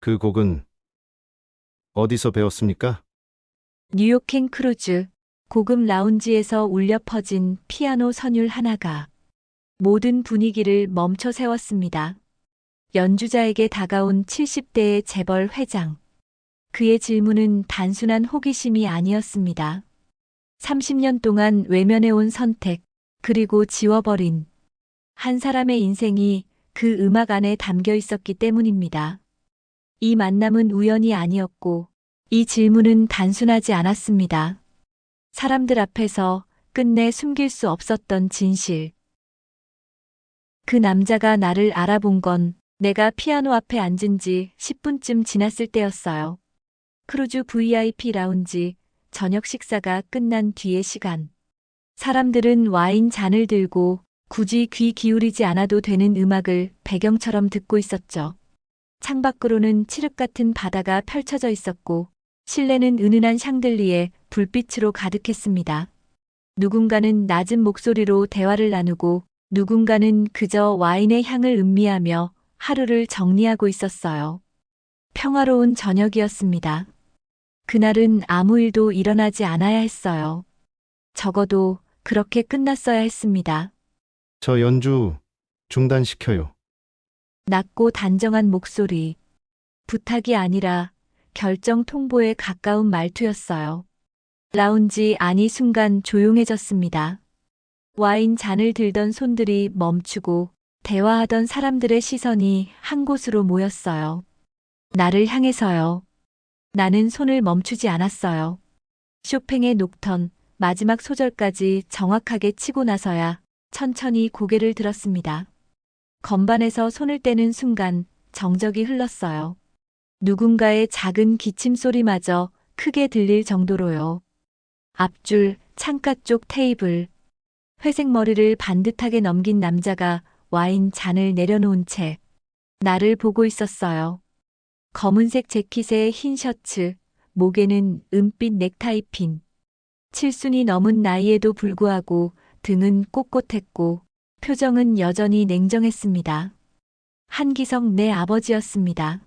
그 곡은 어디서 배웠습니까? 뉴욕 킹 크루즈, 고급 라운지에서 울려 퍼진 피아노 선율 하나가 모든 분위기를 멈춰 세웠습니다. 연주자에게 다가온 70대의 재벌 회장. 그의 질문은 단순한 호기심이 아니었습니다. 30년 동안 외면해온 선택, 그리고 지워버린 한 사람의 인생이 그 음악 안에 담겨 있었기 때문입니다. 이 만남은 우연이 아니었고, 이 질문은 단순하지 않았습니다. 사람들 앞에서 끝내 숨길 수 없었던 진실. 그 남자가 나를 알아본 건 내가 피아노 앞에 앉은 지 10분쯤 지났을 때였어요. 크루즈 VIP 라운지, 저녁 식사가 끝난 뒤의 시간. 사람들은 와인 잔을 들고 굳이 귀 기울이지 않아도 되는 음악을 배경처럼 듣고 있었죠. 창밖으로는 칠흑 같은 바다가 펼쳐져 있었고, 실내는 은은한 샹들리에 불빛으로 가득했습니다. 누군가는 낮은 목소리로 대화를 나누고, 누군가는 그저 와인의 향을 음미하며 하루를 정리하고 있었어요. 평화로운 저녁이었습니다. 그날은 아무 일도 일어나지 않아야 했어요. 적어도 그렇게 끝났어야 했습니다. 저 연주 중단시켜요. 낮고 단정한 목소리. 부탁이 아니라 결정 통보에 가까운 말투였어요. 라운지 안이 순간 조용해졌습니다. 와인 잔을 들던 손들이 멈추고 대화하던 사람들의 시선이 한 곳으로 모였어요. 나를 향해서요. 나는 손을 멈추지 않았어요. 쇼팽의 녹턴 마지막 소절까지 정확하게 치고 나서야 천천히 고개를 들었습니다. 건반에서 손을 떼는 순간 정적이 흘렀어요. 누군가의 작은 기침 소리마저 크게 들릴 정도로요. 앞줄, 창가 쪽 테이블. 회색 머리를 반듯하게 넘긴 남자가 와인 잔을 내려놓은 채 나를 보고 있었어요. 검은색 재킷에 흰 셔츠, 목에는 은빛 넥타이 핀. 칠순이 넘은 나이에도 불구하고 등은 꼿꼿했고 표정은 여전히 냉정했습니다. 한기석 내 아버지였습니다.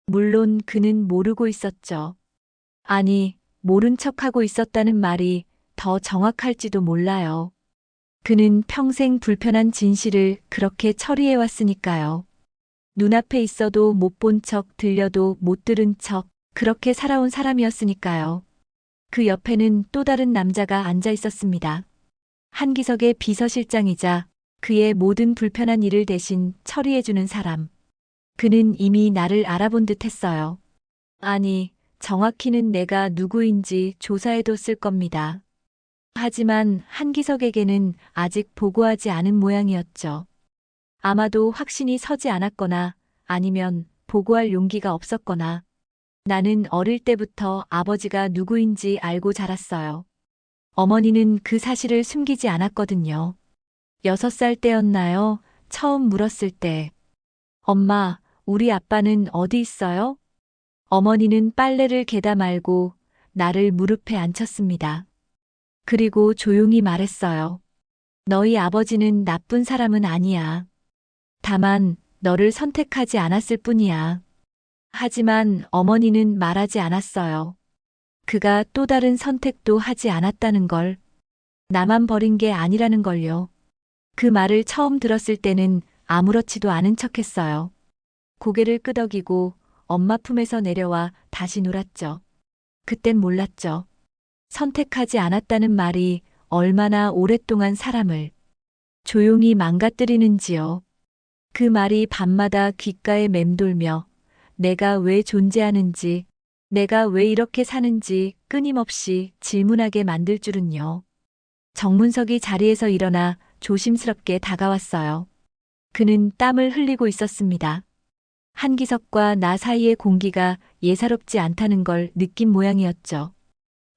물론 그는 모르고 있었죠. 아니, 모른 척하고 있었다는 말이 더 정확할지도 몰라요. 그는 평생 불편한 진실을 그렇게 처리해왔으니까요. 눈앞에 있어도 못 본 척, 들려도 못 들은 척, 그렇게 살아온 사람이었으니까요. 그 옆에는 또 다른 남자가 앉아 있었습니다. 한기석의 비서실장이자 그의 모든 불편한 일을 대신 처리해주는 사람. 그는 이미 나를 알아본 듯 했어요. 아니, 정확히는 내가 누구인지 조사해뒀을 겁니다. 하지만 한기석에게는 아직 보고하지 않은 모양이었죠. 아마도 확신이 서지 않았거나 아니면 보고할 용기가 없었거나 나는 어릴 때부터 아버지가 누구인지 알고 자랐어요. 어머니는 그 사실을 숨기지 않았거든요. 6살 때였나요? 처음 물었을 때. 엄마, 우리 아빠는 어디 있어요? 어머니는 빨래를 개다 말고 나를 무릎에 앉혔습니다. 그리고 조용히 말했어요. 너희 아버지는 나쁜 사람은 아니야. 다만 너를 선택하지 않았을 뿐이야. 하지만 어머니는 말하지 않았어요. 그가 또 다른 선택도 하지 않았다는 걸. 나만 버린 게 아니라는 걸요. 그 말을 처음 들었을 때는 아무렇지도 않은 척했어요. 고개를 끄덕이고 엄마 품에서 내려와 다시 놀았죠. 그땐 몰랐죠. 선택하지 않았다는 말이 얼마나 오랫동안 사람을 조용히 망가뜨리는지요. 그 말이 밤마다 귓가에 맴돌며 내가 왜 존재하는지, 내가 왜 이렇게 사는지 끊임없이 질문하게 만들 줄은요. 정문석이 자리에서 일어나 조심스럽게 다가왔어요. 그는 땀을 흘리고 있었습니다. 한기석과 나 사이의 공기가 예사롭지 않다는 걸 느낀 모양이었죠.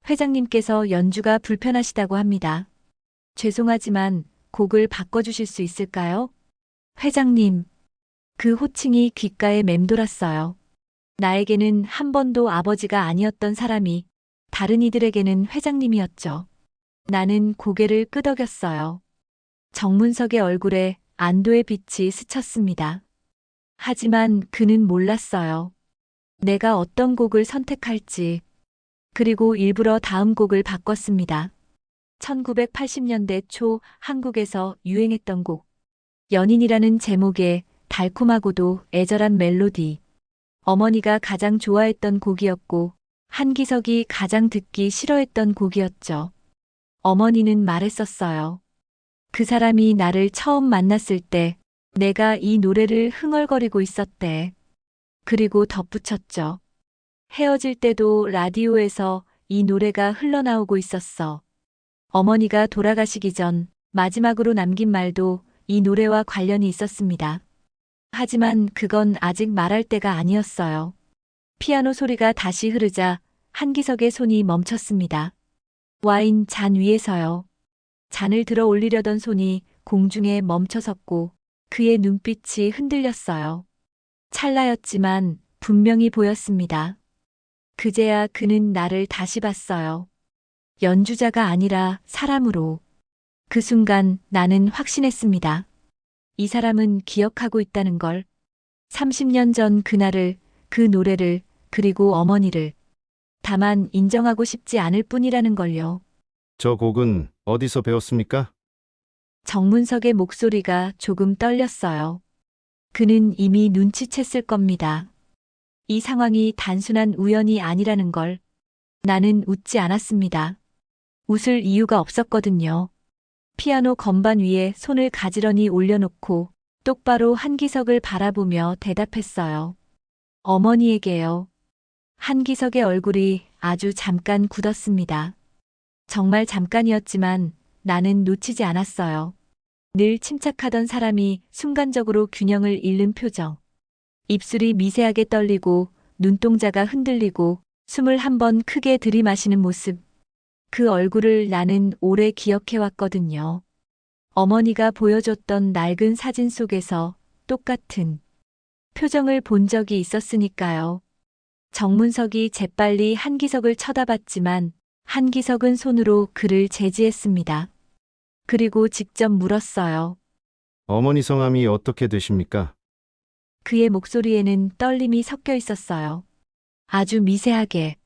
회장님께서 연주가 불편하시다고 합니다. 죄송하지만 곡을 바꿔주실 수 있을까요? 회장님. 그 호칭이 귓가에 맴돌았어요. 나에게는 한 번도 아버지가 아니었던 사람이 다른 이들에게는 회장님이었죠. 나는 고개를 끄덕였어요. 정문석의 얼굴에 안도의 빛이 스쳤습니다. 하지만 그는 몰랐어요. 내가 어떤 곡을 선택할지, 그리고 일부러 다음 곡을 바꿨습니다. 1980년대 초 한국에서 유행했던 곡, 연인이라는 제목의 달콤하고도 애절한 멜로디, 어머니가 가장 좋아했던 곡이었고, 한기석이 가장 듣기 싫어했던 곡이었죠. 어머니는 말했었어요. 그 사람이 나를 처음 만났을 때 내가 이 노래를 흥얼거리고 있었대. 그리고 덧붙였죠. 헤어질 때도 라디오에서 이 노래가 흘러나오고 있었어. 어머니가 돌아가시기 전 마지막으로 남긴 말도 이 노래와 관련이 있었습니다. 하지만 그건 아직 말할 때가 아니었어요. 피아노 소리가 다시 흐르자 한기석의 손이 멈췄습니다. 와인 잔 위에서요. 잔을 들어 올리려던 손이 공중에 멈춰섰고 그의 눈빛이 흔들렸어요. 찰나였지만 분명히 보였습니다. 그제야 그는 나를 다시 봤어요. 연주자가 아니라 사람으로. 그 순간 나는 확신했습니다. 이 사람은 기억하고 있다는 걸. 30년 전 그날을, 그 노래를, 그리고 어머니를. 다만 인정하고 싶지 않을 뿐이라는 걸요. 저 곡은 어디서 배웠습니까? 정문석의 목소리가 조금 떨렸어요. 그는 이미 눈치챘을 겁니다. 이 상황이 단순한 우연이 아니라는 걸. 나는 웃지 않았습니다. 웃을 이유가 없었거든요. 피아노 건반 위에 손을 가지런히 올려놓고 똑바로 한기석을 바라보며 대답했어요. 어머니에게요. 한기석의 얼굴이 아주 잠깐 굳었습니다. 정말 잠깐이었지만 나는 놓치지 않았어요. 늘 침착하던 사람이 순간적으로 균형을 잃는 표정. 입술이 미세하게 떨리고 눈동자가 흔들리고 숨을 한 번 크게 들이마시는 모습. 그 얼굴을 나는 오래 기억해왔거든요. 어머니가 보여줬던 낡은 사진 속에서 똑같은 표정을 본 적이 있었으니까요. 정문석이 재빨리 한기석을 쳐다봤지만 한기석은 손으로 그를 제지했습니다. 그리고 직접 물었어요. 어머니 성함이 어떻게 되십니까? 그의 목소리에는 떨림이 섞여 있었어요. 아주 미세하게.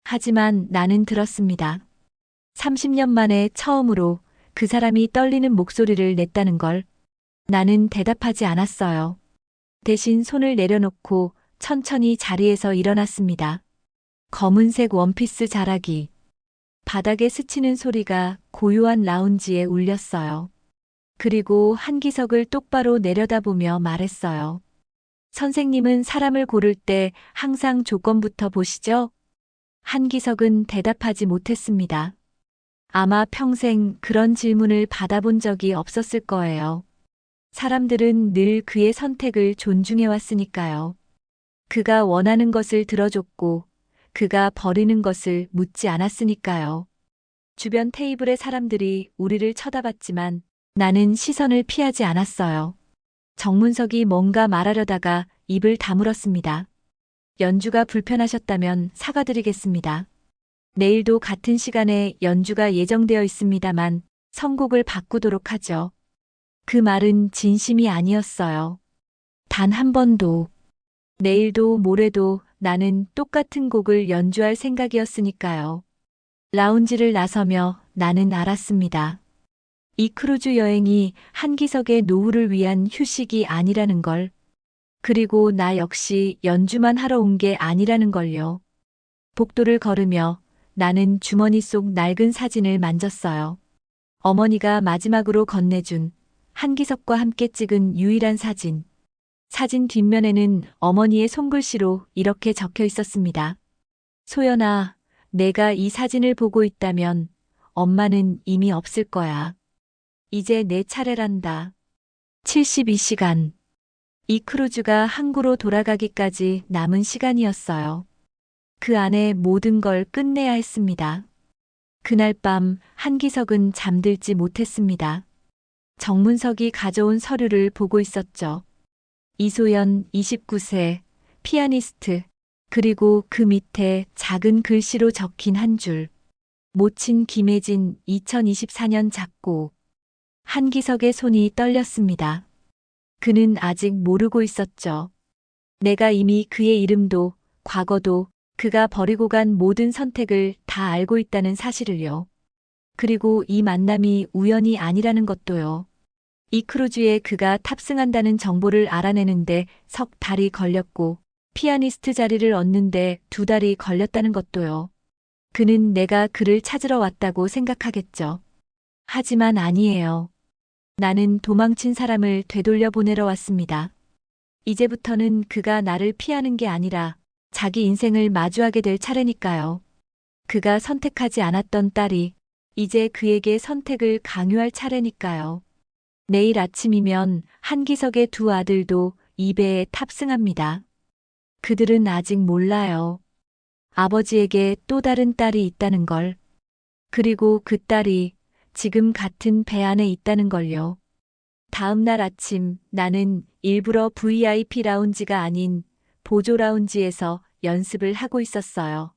하지만 나는 들었습니다. 30년 만에 처음으로 그 사람이 떨리는 목소리를 냈다는 걸. 나는 대답하지 않았어요. 대신 손을 내려놓고 천천히 자리에서 일어났습니다. 검은색 원피스 자락이 바닥에 스치는 소리가 고요한 라운지에 울렸어요. 그리고 한기석을 똑바로 내려다보며 말했어요. 선생님은 사람을 고를 때 항상 조건부터 보시죠? 한기석은 대답하지 못했습니다. 아마 평생 그런 질문을 받아본 적이 없었을 거예요. 사람들은 늘 그의 선택을 존중해왔으니까요. 그가 원하는 것을 들어줬고, 그가 버리는 것을 묻지 않았으니까요. 주변 테이블의 사람들이 우리를 쳐다봤지만 나는 시선을 피하지 않았어요. 정문석이 뭔가 말하려다가 입을 다물었습니다. 연주가 불편하셨다면 사과드리겠습니다. 내일도 같은 시간에 연주가 예정되어 있습니다만 선곡을 바꾸도록 하죠. 그 말은 진심이 아니었어요. 단 한 번도. 내일도 모레도 나는 똑같은 곡을 연주할 생각이었으니까요. 라운지를 나서며 나는 알았습니다. 이 크루즈 여행이 한기석의 노후를 위한 휴식이 아니라는 걸. 그리고 나 역시 연주만 하러 온 게 아니라는 걸요. 복도를 걸으며 나는 주머니 속 낡은 사진을 만졌어요. 어머니가 마지막으로 건네준 한기석과 함께 찍은 유일한 사진. 사진 뒷면에는 어머니의 손글씨로 이렇게 적혀 있었습니다. 소연아, 내가 이 사진을 보고 있다면 엄마는 이미 없을 거야. 이제 내 차례란다. 72시간. 이 크루즈가 항구로 돌아가기까지 남은 시간이었어요. 그 안에 모든 걸 끝내야 했습니다. 그날 밤 한기석은 잠들지 못했습니다. 정문석이 가져온 서류를 보고 있었죠. 이소연 29세, 피아니스트, 그리고 그 밑에 작은 글씨로 적힌 한 줄. 모친 김혜진 2024년 작곡. 한기석의 손이 떨렸습니다. 그는 아직 모르고 있었죠. 내가 이미 그의 이름도 과거도, 그가 버리고 간 모든 선택을 다 알고 있다는 사실을요. 그리고 이 만남이 우연이 아니라는 것도요. 이 크루즈에 그가 탑승한다는 정보를 알아내는데 석 달이 걸렸고, 피아니스트 자리를 얻는데 2달이 걸렸다는 것도요. 그는 내가 그를 찾으러 왔다고 생각하겠죠. 하지만 아니에요. 나는 도망친 사람을 되돌려 보내러 왔습니다. 이제부터는 그가 나를 피하는 게 아니라 자기 인생을 마주하게 될 차례니까요. 그가 선택하지 않았던 딸이 이제 그에게 선택을 강요할 차례니까요. 내일 아침이면 한기석의 2 아들도 이 배에 탑승합니다. 그들은 아직 몰라요. 아버지에게 또 다른 딸이 있다는 걸. 그리고 그 딸이 지금 같은 배 안에 있다는 걸요. 다음 날 아침 나는 일부러 VIP 라운지가 아닌 보조 라운지에서 연습을 하고 있었어요.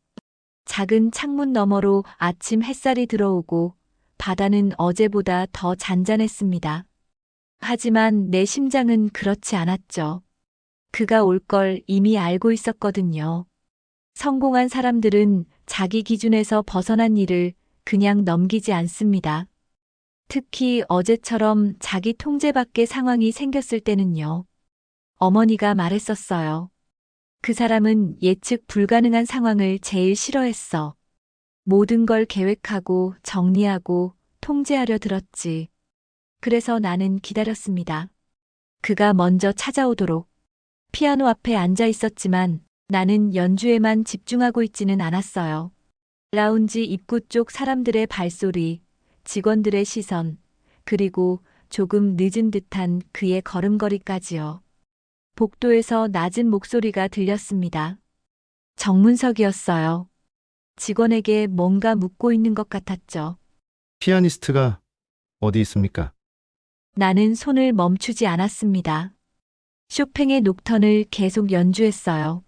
작은 창문 너머로 아침 햇살이 들어오고 바다는 어제보다 더 잔잔했습니다. 하지만 내 심장은 그렇지 않았죠. 그가 올 걸 이미 알고 있었거든요. 성공한 사람들은 자기 기준에서 벗어난 일을 그냥 넘기지 않습니다. 특히 어제처럼 자기 통제 밖의 상황이 생겼을 때는요. 어머니가 말했었어요. 그 사람은 예측 불가능한 상황을 제일 싫어했어. 모든 걸 계획하고 정리하고 통제하려 들었지. 그래서 나는 기다렸습니다. 그가 먼저 찾아오도록. 피아노 앞에 앉아 있었지만 나는 연주에만 집중하고 있지는 않았어요. 라운지 입구 쪽 사람들의 발소리, 직원들의 시선, 그리고 조금 늦은 듯한 그의 걸음걸이까지요. 복도에서 낮은 목소리가 들렸습니다. 정문석이었어요. 직원에게 뭔가 묻고 있는 것 같았죠. 피아니스트가 어디 있습니까? 나는 손을 멈추지 않았습니다. 쇼팽의 녹턴을 계속 연주했어요.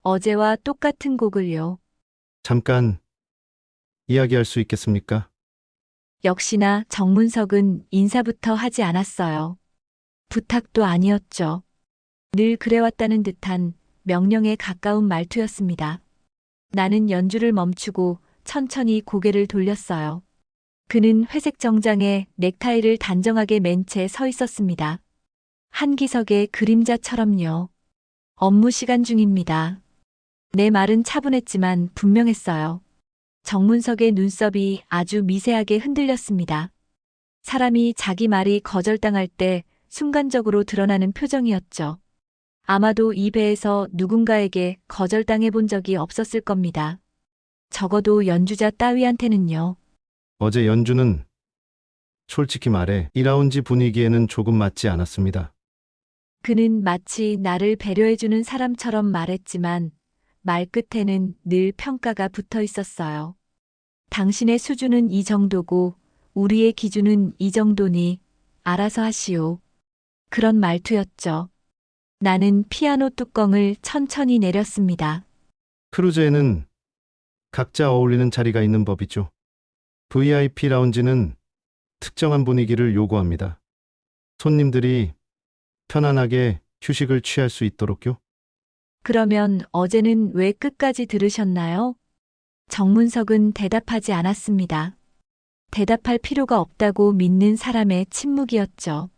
어제와 똑같은 곡을요. 잠깐 이야기할 수 있겠습니까? 역시나 정문석은 인사부터 하지 않았어요. 부탁도 아니었죠. 늘 그래왔다는 듯한 명령에 가까운 말투였습니다. 나는 연주를 멈추고 천천히 고개를 돌렸어요. 그는 회색 정장에 넥타이를 단정하게 맨 채 서 있었습니다. 한기석의 그림자처럼요. 업무 시간 중입니다. 내 말은 차분했지만 분명했어요. 정문석의 눈썹이 아주 미세하게 흔들렸습니다. 사람이 자기 말이 거절당할 때 순간적으로 드러나는 표정이었죠. 아마도 이 배에서 누군가에게 거절당해 본 적이 없었을 겁니다. 적어도 연주자 따위한테는요. 어제 연주는 솔직히 말해 2라운지 분위기에는 조금 맞지 않았습니다. 그는 마치 나를 배려해주는 사람처럼 말했지만 말끝에는 늘 평가가 붙어 있었어요. 당신의 수준은 이 정도고 우리의 기준은 이 정도니 알아서 하시오. 그런 말투였죠. 나는 피아노 뚜껑을 천천히 내렸습니다. 크루즈에는 각자 어울리는 자리가 있는 법이죠. VIP 라운지는 특정한 분위기를 요구합니다. 손님들이 편안하게 휴식을 취할 수 있도록요. 그러면 어제는 왜 끝까지 들으셨나요? 정문석은 대답하지 않았습니다. 대답할 필요가 없다고 믿는 사람의 침묵이었죠.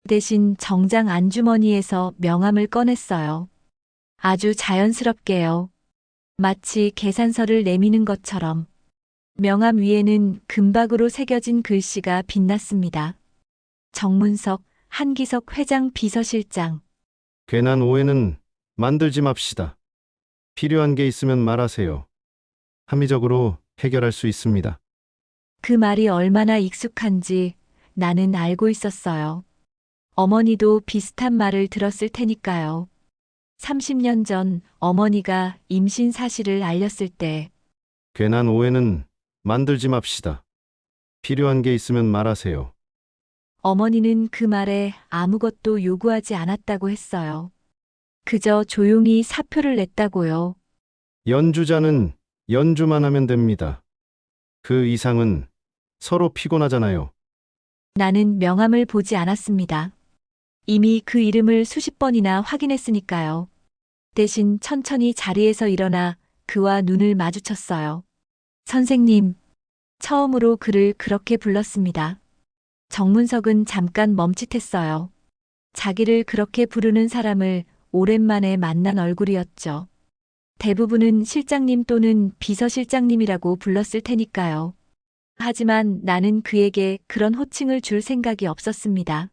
대신 정장 안주머니에서 명함을 꺼냈어요. 아주 자연스럽게요. 마치 계산서를 내미는 것처럼. 명함 위에는 금박으로 새겨진 글씨가 빛났습니다. 정문석, 한기석 회장 비서실장. 괜한 오해는 만들지 맙시다. 필요한 게 있으면 말하세요. 합리적으로 해결할 수 있습니다. 그 말이 얼마나 익숙한지 나는 알고 있었어요. 어머니도 비슷한 말을 들었을 테니까요. 30년 전 어머니가 임신 사실을 알렸을 때 괜한 오해는 만들지 맙시다. 필요한 게 있으면 말하세요. 어머니는 그 말에 아무것도 요구하지 않았다고 했어요. 그저 조용히 사표를 냈다고요. 연주자는 연주만 하면 됩니다. 그 이상은 서로 피곤하잖아요. 나는 명함을 보지 않았습니다. 이미 그 이름을 수십 번이나 확인했으니까요. 대신 천천히 자리에서 일어나 그와 눈을 마주쳤어요. 선생님, 처음으로 그를 그렇게 불렀습니다. 정문석은 잠깐 멈칫했어요. 자기를 그렇게 부르는 사람을 오랜만에 만난 얼굴이었죠. 대부분은 실장님 또는 비서실장님이라고 불렀을 테니까요. 하지만 나는 그에게 그런 호칭을 줄 생각이 없었습니다.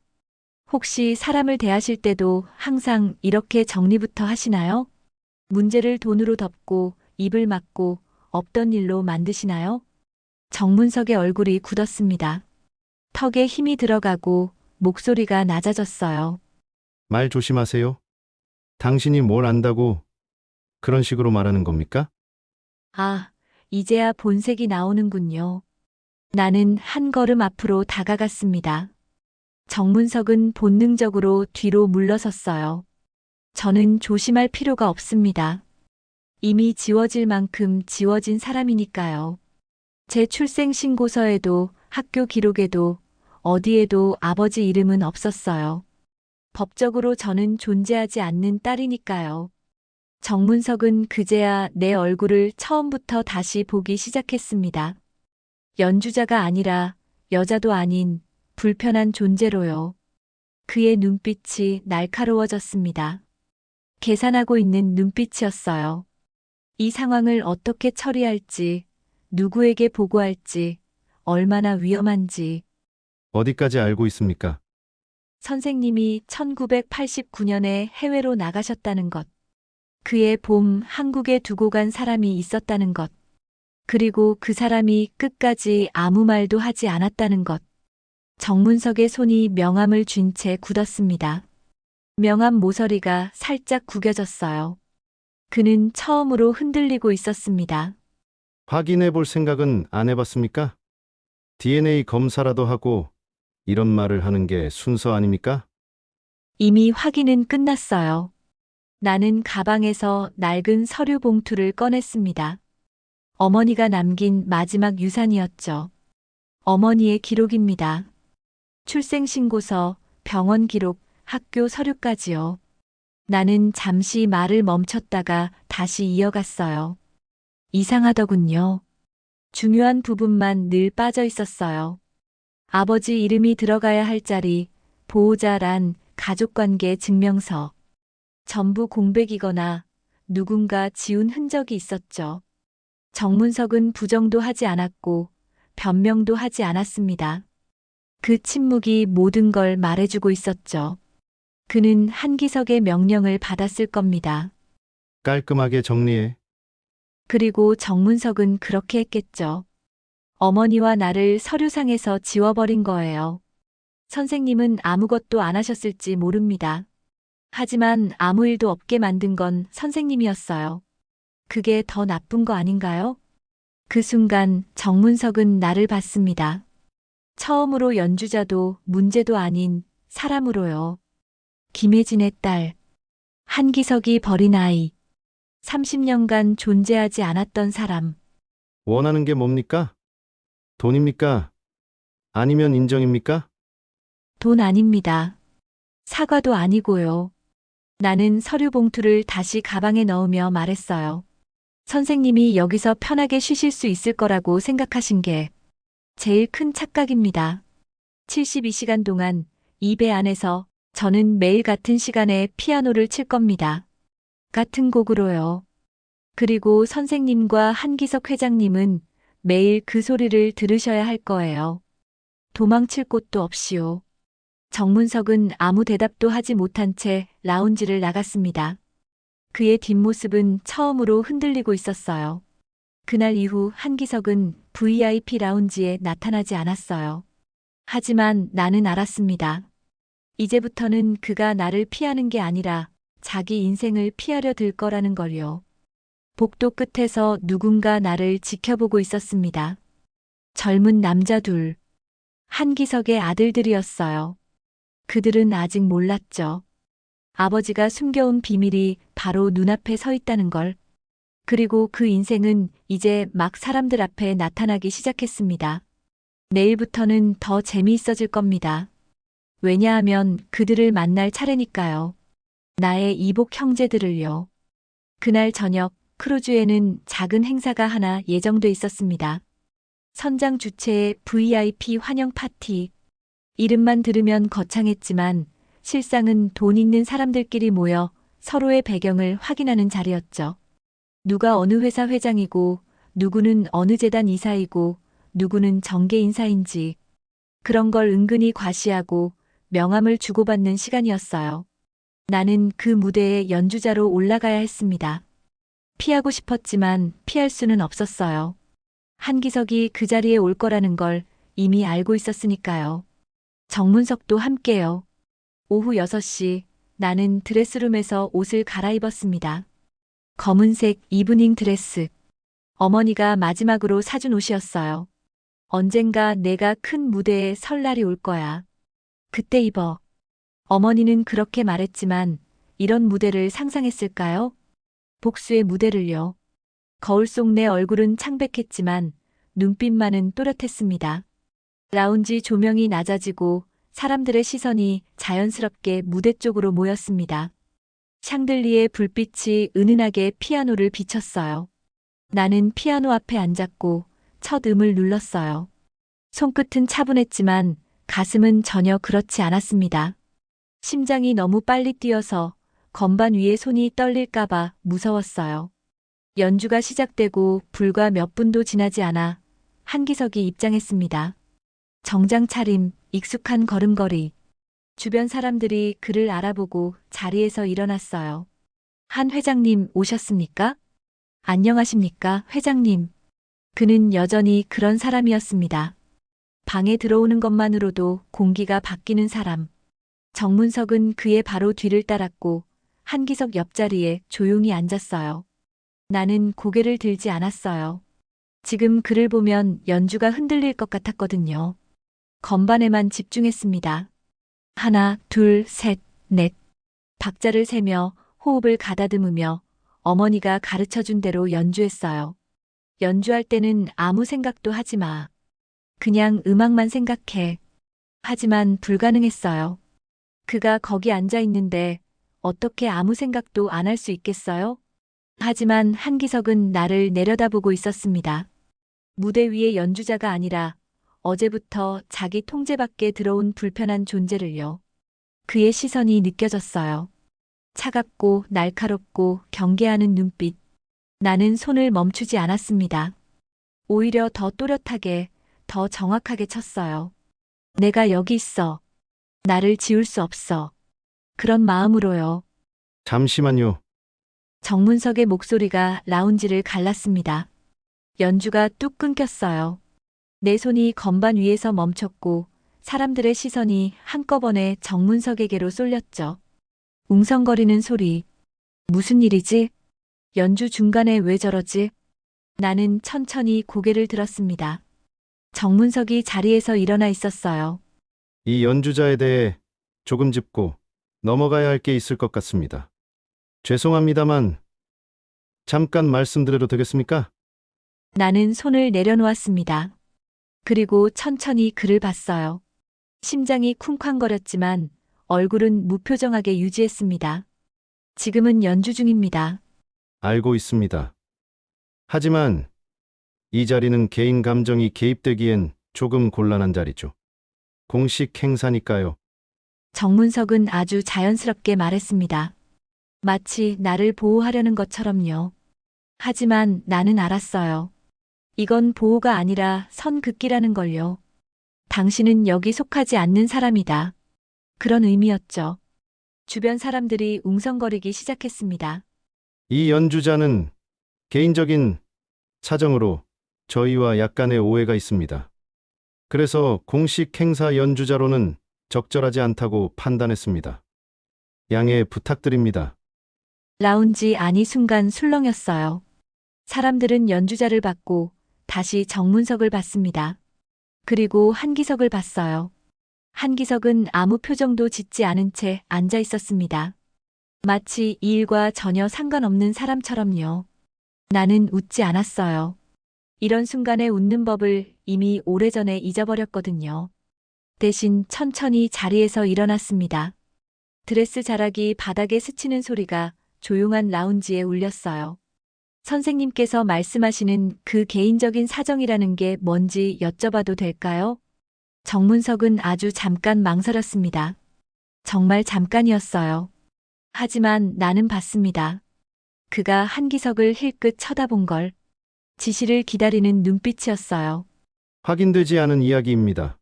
혹시 사람을 대하실 때도 항상 이렇게 정리부터 하시나요? 문제를 돈으로 덮고 입을 막고 없던 일로 만드시나요? 정문석의 얼굴이 굳었습니다. 턱에 힘이 들어가고 목소리가 낮아졌어요. 말 조심하세요. 당신이 뭘 안다고 그런 식으로 말하는 겁니까? 아, 이제야 본색이 나오는군요. 나는 한 걸음 앞으로 다가갔습니다. 정문석은 본능적으로 뒤로 물러섰어요. 저는 조심할 필요가 없습니다. 이미 지워질 만큼 지워진 사람이니까요. 제 출생 신고서에도 학교 기록에도 어디에도 아버지 이름은 없었어요. 법적으로 저는 존재하지 않는 딸이니까요. 정문석은 그제야 내 얼굴을 처음부터 다시 보기 시작했습니다. 연주자가 아니라 여자도 아닌 불편한 존재로요. 그의 눈빛이 날카로워졌습니다. 계산하고 있는 눈빛이었어요. 이 상황을 어떻게 처리할지, 누구에게 보고할지, 얼마나 위험한지. 어디까지 알고 있습니까? 선생님이 1989년에 해외로 나가셨다는 것. 그의 봄 한국에 두고 간 사람이 있었다는 것. 그리고 그 사람이 끝까지 아무 말도 하지 않았다는 것. 정문석의 손이 명함을 쥔 채 굳었습니다. 명함 모서리가 살짝 구겨졌어요. 그는 처음으로 흔들리고 있었습니다. 확인해 볼 생각은 안 해봤습니까? DNA 검사라도 하고 이런 말을 하는 게 순서 아닙니까? 이미 확인은 끝났어요. 나는 가방에서 낡은 서류 봉투를 꺼냈습니다. 어머니가 남긴 마지막 유산이었죠. 어머니의 기록입니다. 출생신고서, 병원 기록, 학교 서류까지요. 나는 잠시 말을 멈췄다가 다시 이어갔어요. 이상하더군요. 중요한 부분만 늘 빠져 있었어요. 아버지 이름이 들어가야 할 자리, 보호자란 가족관계 증명서. 전부 공백이거나 누군가 지운 흔적이 있었죠. 정문석은 부정도 하지 않았고 변명도 하지 않았습니다. 그 침묵이 모든 걸 말해주고 있었죠. 그는 한기석의 명령을 받았을 겁니다. 깔끔하게 정리해. 그리고 정문석은 그렇게 했겠죠. 어머니와 나를 서류상에서 지워버린 거예요. 선생님은 아무것도 안 하셨을지 모릅니다. 하지만 아무 일도 없게 만든 건 선생님이었어요. 그게 더 나쁜 거 아닌가요? 그 순간 정문석은 나를 봤습니다. 처음으로 연주자도 문제도 아닌 사람으로요. 김혜진의 딸, 한기석이 버린 아이, 30년간 존재하지 않았던 사람. 원하는 게 뭡니까? 돈입니까? 아니면 인정입니까? 돈 아닙니다. 사과도 아니고요. 나는 서류 봉투를 다시 가방에 넣으며 말했어요. 선생님이 여기서 편하게 쉬실 수 있을 거라고 생각하신 게 제일 큰 착각입니다. 72시간 동안 이 배 안에서 저는 매일 같은 시간에 피아노를 칠 겁니다. 같은 곡으로요. 그리고 선생님과 한기석 회장님은 매일 그 소리를 들으셔야 할 거예요. 도망칠 곳도 없이요. 정문석은 아무 대답도 하지 못한 채 라운지를 나갔습니다. 그의 뒷모습은 처음으로 흔들리고 있었어요. 그날 이후 한기석은 VIP 라운지에 나타나지 않았어요. 하지만 나는 알았습니다. 이제부터는 그가 나를 피하는 게 아니라 자기 인생을 피하려 들 거라는 걸요. 복도 끝에서 누군가 나를 지켜보고 있었습니다. 젊은 남자 둘, 한기석의 아들들이었어요. 그들은 아직 몰랐죠. 아버지가 숨겨온 비밀이 바로 눈앞에 서 있다는 걸. 그리고 그 인생은 이제 막 사람들 앞에 나타나기 시작했습니다. 내일부터는 더 재미있어질 겁니다. 왜냐하면 그들을 만날 차례니까요. 나의 이복 형제들을요. 그날 저녁 크루즈에는 작은 행사가 하나 예정돼 있었습니다. 선장 주최의 VIP 환영 파티. 이름만 들으면 거창했지만 실상은 돈 있는 사람들끼리 모여 서로의 배경을 확인하는 자리였죠. 누가 어느 회사 회장이고, 누구는 어느 재단 이사이고, 누구는 정계 인사인지. 그런 걸 은근히 과시하고 명함을 주고받는 시간이었어요. 나는 그 무대에 연주자로 올라가야 했습니다. 피하고 싶었지만 피할 수는 없었어요. 한기석이 그 자리에 올 거라는 걸 이미 알고 있었으니까요. 정문석도 함께요. 오후 6시 나는 드레스룸에서 옷을 갈아입었습니다. 검은색 이브닝 드레스. 어머니가 마지막으로 사준 옷이었어요. 언젠가 내가 큰 무대에 설 날이 올 거야. 그때 입어. 어머니는 그렇게 말했지만 이런 무대를 상상했을까요? 복수의 무대를요. 거울 속 내 얼굴은 창백했지만 눈빛만은 또렷했습니다. 라운지 조명이 낮아지고 사람들의 시선이 자연스럽게 무대 쪽으로 모였습니다. 샹들리에 불빛이 은은하게 피아노를 비쳤어요. 나는 피아노 앞에 앉았고 첫 음을 눌렀어요. 손끝은 차분했지만 가슴은 전혀 그렇지 않았습니다. 심장이 너무 빨리 뛰어서 건반 위에 손이 떨릴까봐 무서웠어요. 연주가 시작되고 불과 몇 분도 지나지 않아 한기석이 입장했습니다. 정장 차림, 익숙한 걸음걸이. 주변 사람들이 그를 알아보고 자리에서 일어났어요. 한 회장님 오셨습니까? 안녕하십니까, 회장님. 그는 여전히 그런 사람이었습니다. 방에 들어오는 것만으로도 공기가 바뀌는 사람. 정문석은 그의 바로 뒤를 따랐고 한기석 옆자리에 조용히 앉았어요. 나는 고개를 들지 않았어요. 지금 그를 보면 연주가 흔들릴 것 같았거든요. 건반에만 집중했습니다. 하나, 둘, 셋, 넷. 박자를 세며 호흡을 가다듬으며 어머니가 가르쳐준 대로 연주했어요. 연주할 때는 아무 생각도 하지 마. 그냥 음악만 생각해. 하지만 불가능했어요. 그가 거기 앉아 있는데 어떻게 아무 생각도 안 할 수 있겠어요? 하지만 한기석은 나를 내려다보고 있었습니다. 무대 위의 연주자가 아니라 어제부터 자기 통제 밖에 들어온 불편한 존재를요. 그의 시선이 느껴졌어요. 차갑고 날카롭고 경계하는 눈빛. 나는 손을 멈추지 않았습니다. 오히려 더 또렷하게, 더 정확하게 쳤어요. 내가 여기 있어. 나를 지울 수 없어. 그런 마음으로요. 잠시만요. 정문석의 목소리가 라운지를 갈랐습니다. 연주가 뚝 끊겼어요. 내 손이 건반 위에서 멈췄고 사람들의 시선이 한꺼번에 정문석에게로 쏠렸죠. 웅성거리는 소리. 무슨 일이지? 연주 중간에 왜 저러지? 나는 천천히 고개를 들었습니다. 정문석이 자리에서 일어나 있었어요. 이 연주자에 대해 조금 짚고 넘어가야 할 게 있을 것 같습니다. 죄송합니다만 잠깐 말씀드려도 되겠습니까? 나는 손을 내려놓았습니다. 그리고 천천히 그를 봤어요. 심장이 쿵쾅거렸지만 얼굴은 무표정하게 유지했습니다. 지금은 연주 중입니다. 알고 있습니다. 하지만 이 자리는 개인 감정이 개입되기엔 조금 곤란한 자리죠. 공식 행사니까요. 정문석은 아주 자연스럽게 말했습니다. 마치 나를 보호하려는 것처럼요. 하지만 나는 알았어요. 이건 보호가 아니라 선긋기라는 걸요. 당신은 여기 속하지 않는 사람이다. 그런 의미였죠. 주변 사람들이 웅성거리기 시작했습니다. 이 연주자는 개인적인 사정으로 저희와 약간의 오해가 있습니다. 그래서 공식 행사 연주자로는 적절하지 않다고 판단했습니다. 양해 부탁드립니다. 라운지 안이 순간 술렁였어요. 사람들은 연주자를 봤고 다시 정문석을 봤습니다. 그리고 한기석을 봤어요. 한기석은 아무 표정도 짓지 않은 채 앉아 있었습니다. 마치 이 일과 전혀 상관없는 사람처럼요. 나는 웃지 않았어요. 이런 순간에 웃는 법을 이미 오래전에 잊어버렸거든요. 대신 천천히 자리에서 일어났습니다. 드레스 자락이 바닥에 스치는 소리가 조용한 라운지에 울렸어요. 선생님께서 말씀하시는 그 개인적인 사정이라는 게 뭔지 여쭤봐도 될까요? 정문석은 아주 잠깐 망설였습니다. 정말 잠깐이었어요. 하지만 나는 봤습니다. 그가 한기석을 힐끗 쳐다본 걸. 지시를 기다리는 눈빛이었어요. 확인되지 않은 이야기입니다.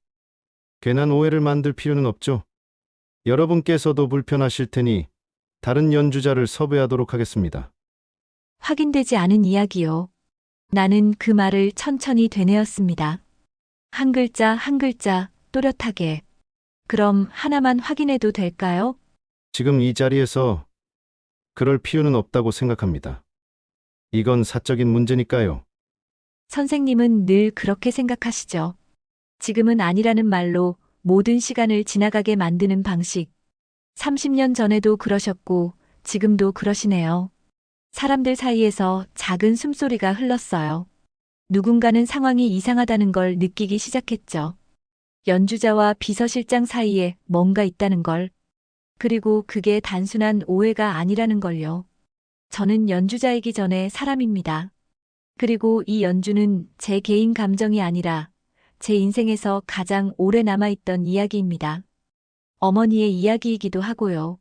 괜한 오해를 만들 필요는 없죠. 여러분께서도 불편하실 테니 다른 연주자를 섭외하도록 하겠습니다. 확인되지 않은 이야기요. 나는 그 말을 천천히 되뇌었습니다. 한 글자 한 글자 또렷하게. 그럼 하나만 확인해도 될까요? 지금 이 자리에서 그럴 필요는 없다고 생각합니다. 이건 사적인 문제니까요. 선생님은 늘 그렇게 생각하시죠. 지금은 아니라는 말로 모든 시간을 지나가게 만드는 방식. 30년 전에도 그러셨고 지금도 그러시네요. 사람들 사이에서 작은 숨소리가 흘렀어요. 누군가는 상황이 이상하다는 걸 느끼기 시작했죠. 연주자와 비서실장 사이에 뭔가 있다는 걸. 그리고 그게 단순한 오해가 아니라는 걸요. 저는 연주자이기 전에 사람입니다. 그리고 이 연주는 제 개인 감정이 아니라 제 인생에서 가장 오래 남아있던 이야기입니다. 어머니의 이야기이기도 하고요.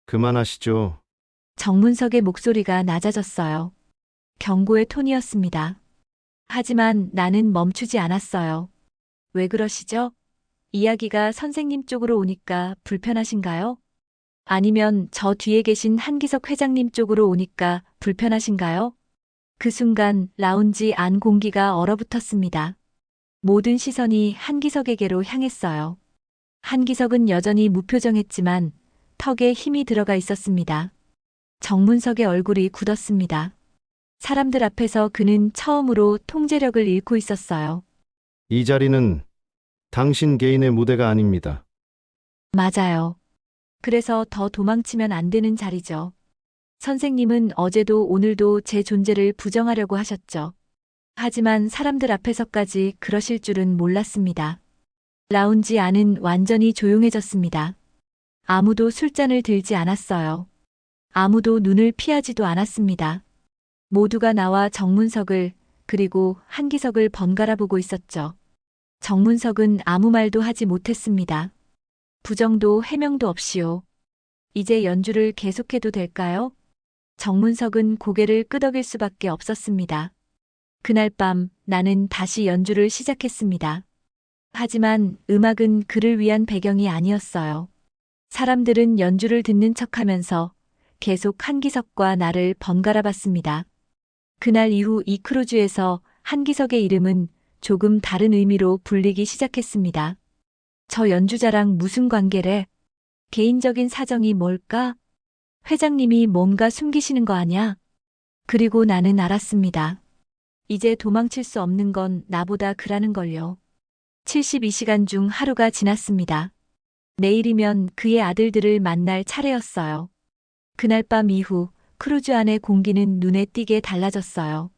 그만하시죠. 정문석의 목소리가 낮아졌어요. 경고의 톤이었습니다. 하지만 나는 멈추지 않았어요. 왜 그러시죠? 이야기가 선생님 쪽으로 오니까 불편하신가요? 아니면 저 뒤에 계신 한기석 회장님 쪽으로 오니까 불편하신가요? 그 순간 라운지 안 공기가 얼어붙었습니다. 모든 시선이 한기석에게로 향했어요. 한기석은 여전히 무표정했지만 턱에 힘이 들어가 있었습니다. 정문석의 얼굴이 굳었습니다. 사람들 앞에서 그는 처음으로 통제력을 잃고 있었어요. 이 자리는 당신 개인의 무대가 아닙니다. 맞아요. 그래서 더 도망치면 안 되는 자리죠. 선생님은 어제도 오늘도 제 존재를 부정하려고 하셨죠. 하지만 사람들 앞에서까지 그러실 줄은 몰랐습니다. 라운지 안은 완전히 조용해졌습니다. 아무도 술잔을 들지 않았어요. 아무도 눈을 피하지도 않았습니다. 모두가 나와 정문석을 그리고 한기석을 번갈아 보고 있었죠. 정문석은 아무 말도 하지 못했습니다. 부정도 해명도 없이요. 이제 연주를 계속해도 될까요? 정문석은 고개를 끄덕일 수밖에 없었습니다. 그날 밤 나는 다시 연주를 시작했습니다. 하지만 음악은 그를 위한 배경이 아니었어요. 사람들은 연주를 듣는 척하면서 계속 한기석과 나를 번갈아 봤습니다. 그날 이후 이 크루즈에서 한기석의 이름은 조금 다른 의미로 불리기 시작했습니다. 저 연주자랑 무슨 관계래? 개인적인 사정이 뭘까? 회장님이 뭔가 숨기시는 거 아냐? 그리고 나는 알았습니다. 이제 도망칠 수 없는 건 나보다 그라는 걸요. 72시간 중 하루가 지났습니다. 내일이면 그의 아들들을 만날 차례였어요. 그날 밤 이후 크루즈 안의 공기는 눈에 띄게 달라졌어요.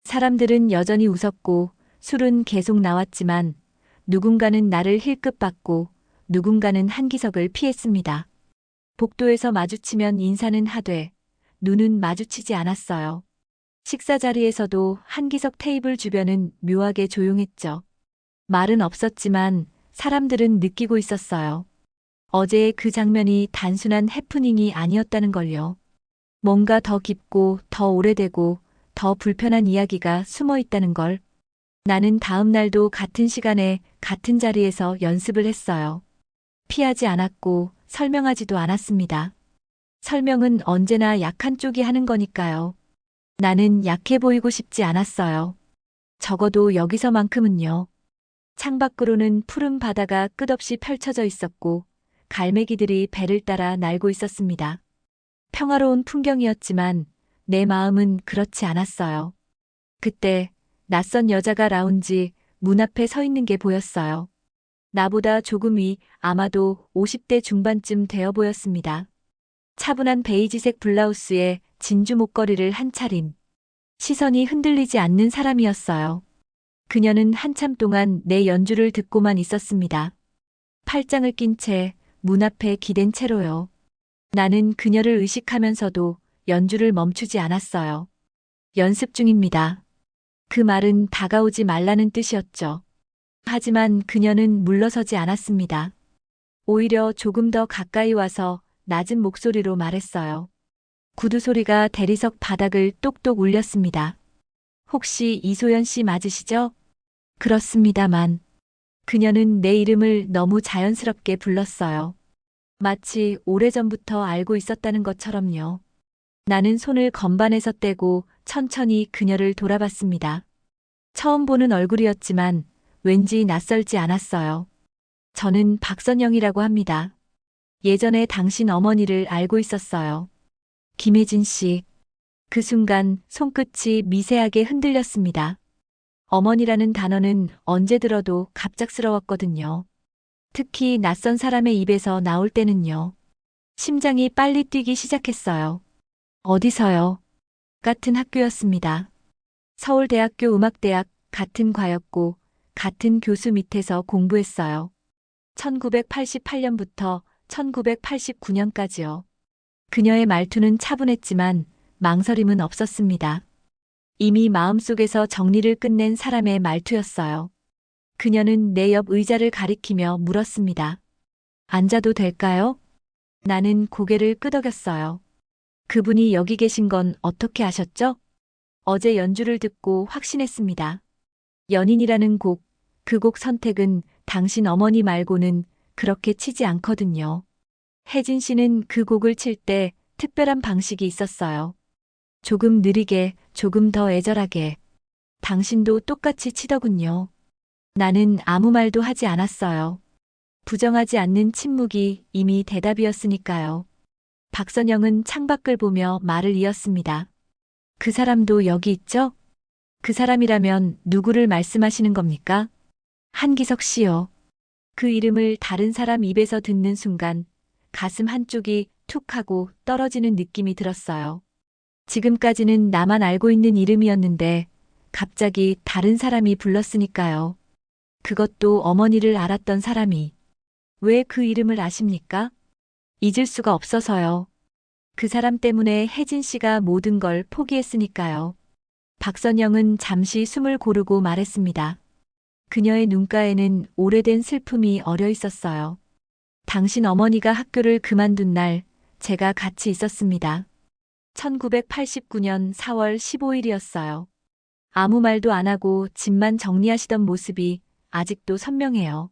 사람들은 여전히 웃었고 술은 계속 나왔지만 누군가는 나를 힐끗받고 누군가는 한기석을 피했습니다. 복도에서 마주치면 인사는 하되 눈은 마주치지 않았어요. 식사 자리에서도 한기석 테이블 주변은 묘하게 조용했죠. 말은 없었지만 사람들은 느끼고 있었어요. 어제의 그 장면이 단순한 해프닝이 아니었다는 걸요. 뭔가 더 깊고 더 오래되고 더 불편한 이야기가 숨어 있다는 걸. 나는 다음 날도 같은 시간에 같은 자리에서 연습을 했어요. 피하지 않았고 설명하지도 않았습니다. 설명은 언제나 약한 쪽이 하는 거니까요. 나는 약해 보이고 싶지 않았어요. 적어도 여기서만큼은요. 창밖으로는 푸른 바다가 끝없이 펼쳐져 있었고 갈매기들이 배를 따라 날고 있었습니다. 평화로운 풍경이었지만 내 마음은 그렇지 않았어요. 그때 낯선 여자가 라운지 문 앞에 서 있는 게 보였어요. 나보다 조금 위, 아마도 50대 중반쯤 되어 보였습니다. 차분한 베이지색 블라우스에 진주 목걸이를 한 차림. 시선이 흔들리지 않는 사람이었어요. 그녀는 한참 동안 내 연주를 듣고만 있었습니다. 팔짱을 낀 채 문 앞에 기댄 채로요. 나는 그녀를 의식하면서도 연주를 멈추지 않았어요. 연습 중입니다. 그 말은 다가오지 말라는 뜻이었죠. 하지만 그녀는 물러서지 않았습니다. 오히려 조금 더 가까이 와서 낮은 목소리로 말했어요. 구두 소리가 대리석 바닥을 똑똑 울렸습니다. 혹시 이소연 씨 맞으시죠? 그렇습니다만. 그녀는 내 이름을 너무 자연스럽게 불렀어요. 마치 오래전부터 알고 있었다는 것처럼요. 나는 손을 건반에서 떼고 천천히 그녀를 돌아봤습니다. 처음 보는 얼굴이었지만 왠지 낯설지 않았어요. 저는 박선영이라고 합니다. 예전에 당신 어머니를 알고 있었어요. 김혜진 씨. 그 순간 손끝이 미세하게 흔들렸습니다. 어머니라는 단어는 언제 들어도 갑작스러웠거든요. 특히 낯선 사람의 입에서 나올 때는요. 심장이 빨리 뛰기 시작했어요. 어디서요? 같은 학교였습니다. 서울대학교 음악대학 같은 과였고 같은 교수 밑에서 공부했어요. 1988년부터 1989년까지요. 그녀의 말투는 차분했지만 망설임은 없었습니다. 이미 마음속에서 정리를 끝낸 사람의 말투였어요. 그녀는 내 옆 의자를 가리키며 물었습니다. 앉아도 될까요? 나는 고개를 끄덕였어요. 그분이 여기 계신 건 어떻게 아셨죠? 어제 연주를 듣고 확신했습니다. 연인이라는 곡, 그 곡 선택은 당신 어머니 말고는 그렇게 치지 않거든요. 혜진 씨는 그 곡을 칠 때 특별한 방식이 있었어요. 조금 느리게, 조금 더 애절하게. 당신도 똑같이 치더군요. 나는 아무 말도 하지 않았어요. 부정하지 않는 침묵이 이미 대답이었으니까요. 박선영은 창밖을 보며 말을 이었습니다. 그 사람도 여기 있죠? 그 사람이라면 누구를 말씀하시는 겁니까? 한기석 씨요. 그 이름을 다른 사람 입에서 듣는 순간 가슴 한쪽이 툭 하고 떨어지는 느낌이 들었어요. 지금까지는 나만 알고 있는 이름이었는데 갑자기 다른 사람이 불렀으니까요. 그것도 어머니를 알았던 사람이. 왜 그 이름을 아십니까? 잊을 수가 없어서요. 그 사람 때문에 혜진 씨가 모든 걸 포기했으니까요. 박선영은 잠시 숨을 고르고 말했습니다. 그녀의 눈가에는 오래된 슬픔이 어려 있었어요. 당신 어머니가 학교를 그만둔 날 제가 같이 있었습니다. 1989년 4월 15일이었어요. 아무 말도 안 하고 짐만 정리하시던 모습이 아직도 선명해요.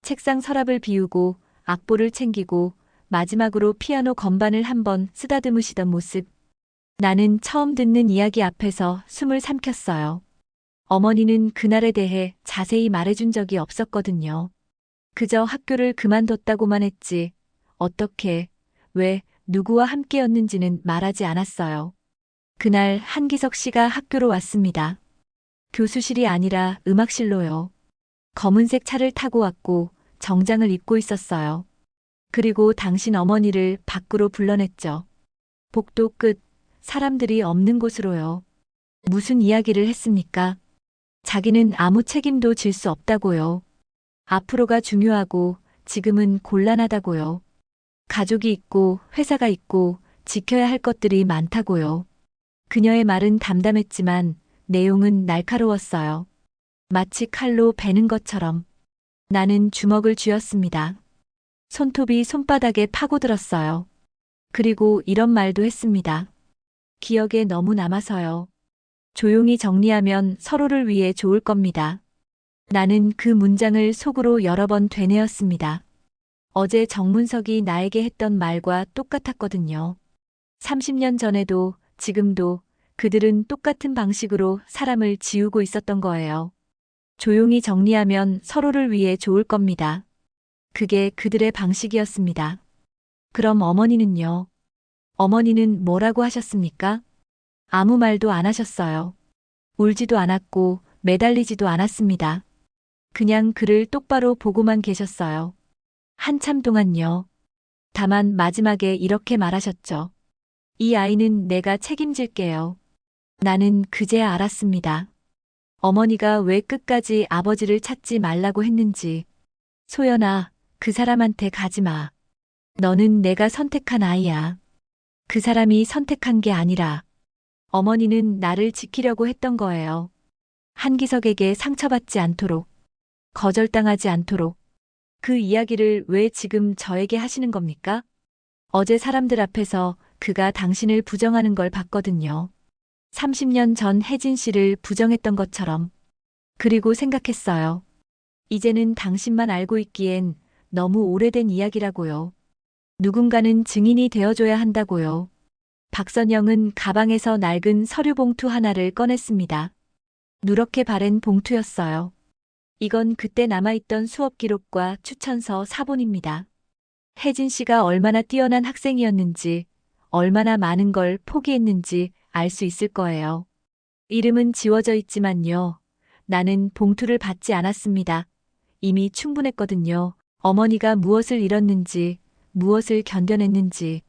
책상 서랍을 비우고 악보를 챙기고 마지막으로 피아노 건반을 한번 쓰다듬으시던 모습. 나는 처음 듣는 이야기 앞에서 숨을 삼켰어요. 어머니는 그날에 대해 자세히 말해준 적이 없었거든요. 그저 학교를 그만뒀다고만 했지. 어떻게, 왜, 누구와 함께였는지는 말하지 않았어요. 그날 한기석 씨가 학교로 왔습니다. 교수실이 아니라 음악실로요. 검은색 차를 타고 왔고 정장을 입고 있었어요. 그리고 당신 어머니를 밖으로 불러냈죠. 복도 끝, 사람들이 없는 곳으로요. 무슨 이야기를 했습니까? 자기는 아무 책임도 질 수 없다고요. 앞으로가 중요하고 지금은 곤란하다고요. 가족이 있고 회사가 있고 지켜야 할 것들이 많다고요. 그녀의 말은 담담했지만 내용은 날카로웠어요. 마치 칼로 베는 것처럼. 나는 주먹을 쥐었습니다. 손톱이 손바닥에 파고들었어요. 그리고 이런 말도 했습니다. 기억에 너무 남아서요. 조용히 정리하면 서로를 위해 좋을 겁니다. 나는 그 문장을 속으로 여러 번 되뇌었습니다. 어제 정문석이 나에게 했던 말과 똑같았거든요. 30년 전에도 지금도 그들은 똑같은 방식으로 사람을 지우고 있었던 거예요. 조용히 정리하면 서로를 위해 좋을 겁니다. 그게 그들의 방식이었습니다. 그럼 어머니는요? 어머니는 뭐라고 하셨습니까? 아무 말도 안 하셨어요. 울지도 않았고 매달리지도 않았습니다. 그냥 그를 똑바로 보고만 계셨어요. 한참 동안요. 다만 마지막에 이렇게 말하셨죠. 이 아이는 내가 책임질게요. 나는 그제야 알았습니다. 어머니가 왜 끝까지 아버지를 찾지 말라고 했는지. 소연아, 그 사람한테 가지 마. 너는 내가 선택한 아이야. 그 사람이 선택한 게 아니라 어머니는 나를 지키려고 했던 거예요. 한기석에게 상처받지 않도록, 거절당하지 않도록. 그 이야기를 왜 지금 저에게 하시는 겁니까? 어제 사람들 앞에서 그가 당신을 부정하는 걸 봤거든요. 30년 전 혜진 씨를 부정했던 것처럼. 그리고 생각했어요. 이제는 당신만 알고 있기엔 너무 오래된 이야기라고요. 누군가는 증인이 되어줘야 한다고요. 박선영은 가방에서 낡은 서류 봉투 하나를 꺼냈습니다. 누렇게 바랜 봉투였어요. 이건 그때 남아있던 수업 기록과 추천서 사본입니다. 혜진 씨가 얼마나 뛰어난 학생이었는지, 얼마나 많은 걸 포기했는지 알 수 있을 거예요. 이름은 지워져 있지만요. 나는 봉투를 받지 않았습니다. 이미 충분했거든요. 어머니가 무엇을 잃었는지, 무엇을 견뎌냈는지.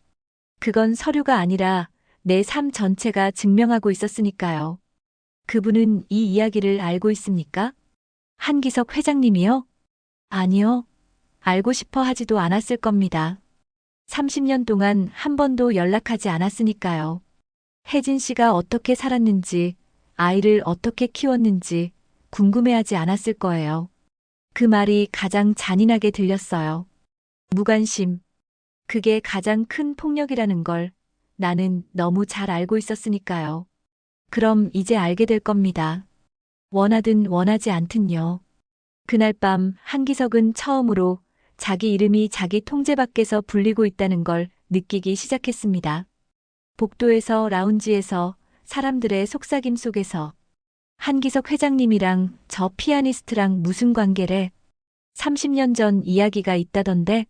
그건 서류가 아니라 내 삶 전체가 증명하고 있었으니까요. 그분은 이 이야기를 알고 있습니까? 한기석 회장님이요? 아니요. 알고 싶어 하지도 않았을 겁니다. 30년 동안 한 번도 연락하지 않았으니까요. 혜진 씨가 어떻게 살았는지, 아이를 어떻게 키웠는지 궁금해하지 않았을 거예요. 그 말이 가장 잔인하게 들렸어요. 무관심. 그게 가장 큰 폭력이라는 걸 나는 너무 잘 알고 있었으니까요. 그럼 이제 알게 될 겁니다. 원하든 원하지 않든요. 그날 밤 한기석은 처음으로 자기 이름이 자기 통제 밖에서 불리고 있다는 걸 느끼기 시작했습니다. 복도에서, 라운지에서, 사람들의 속삭임 속에서. 한기석 회장님이랑 저 피아니스트랑 무슨 관계래? 30년 전 이야기가 있다던데?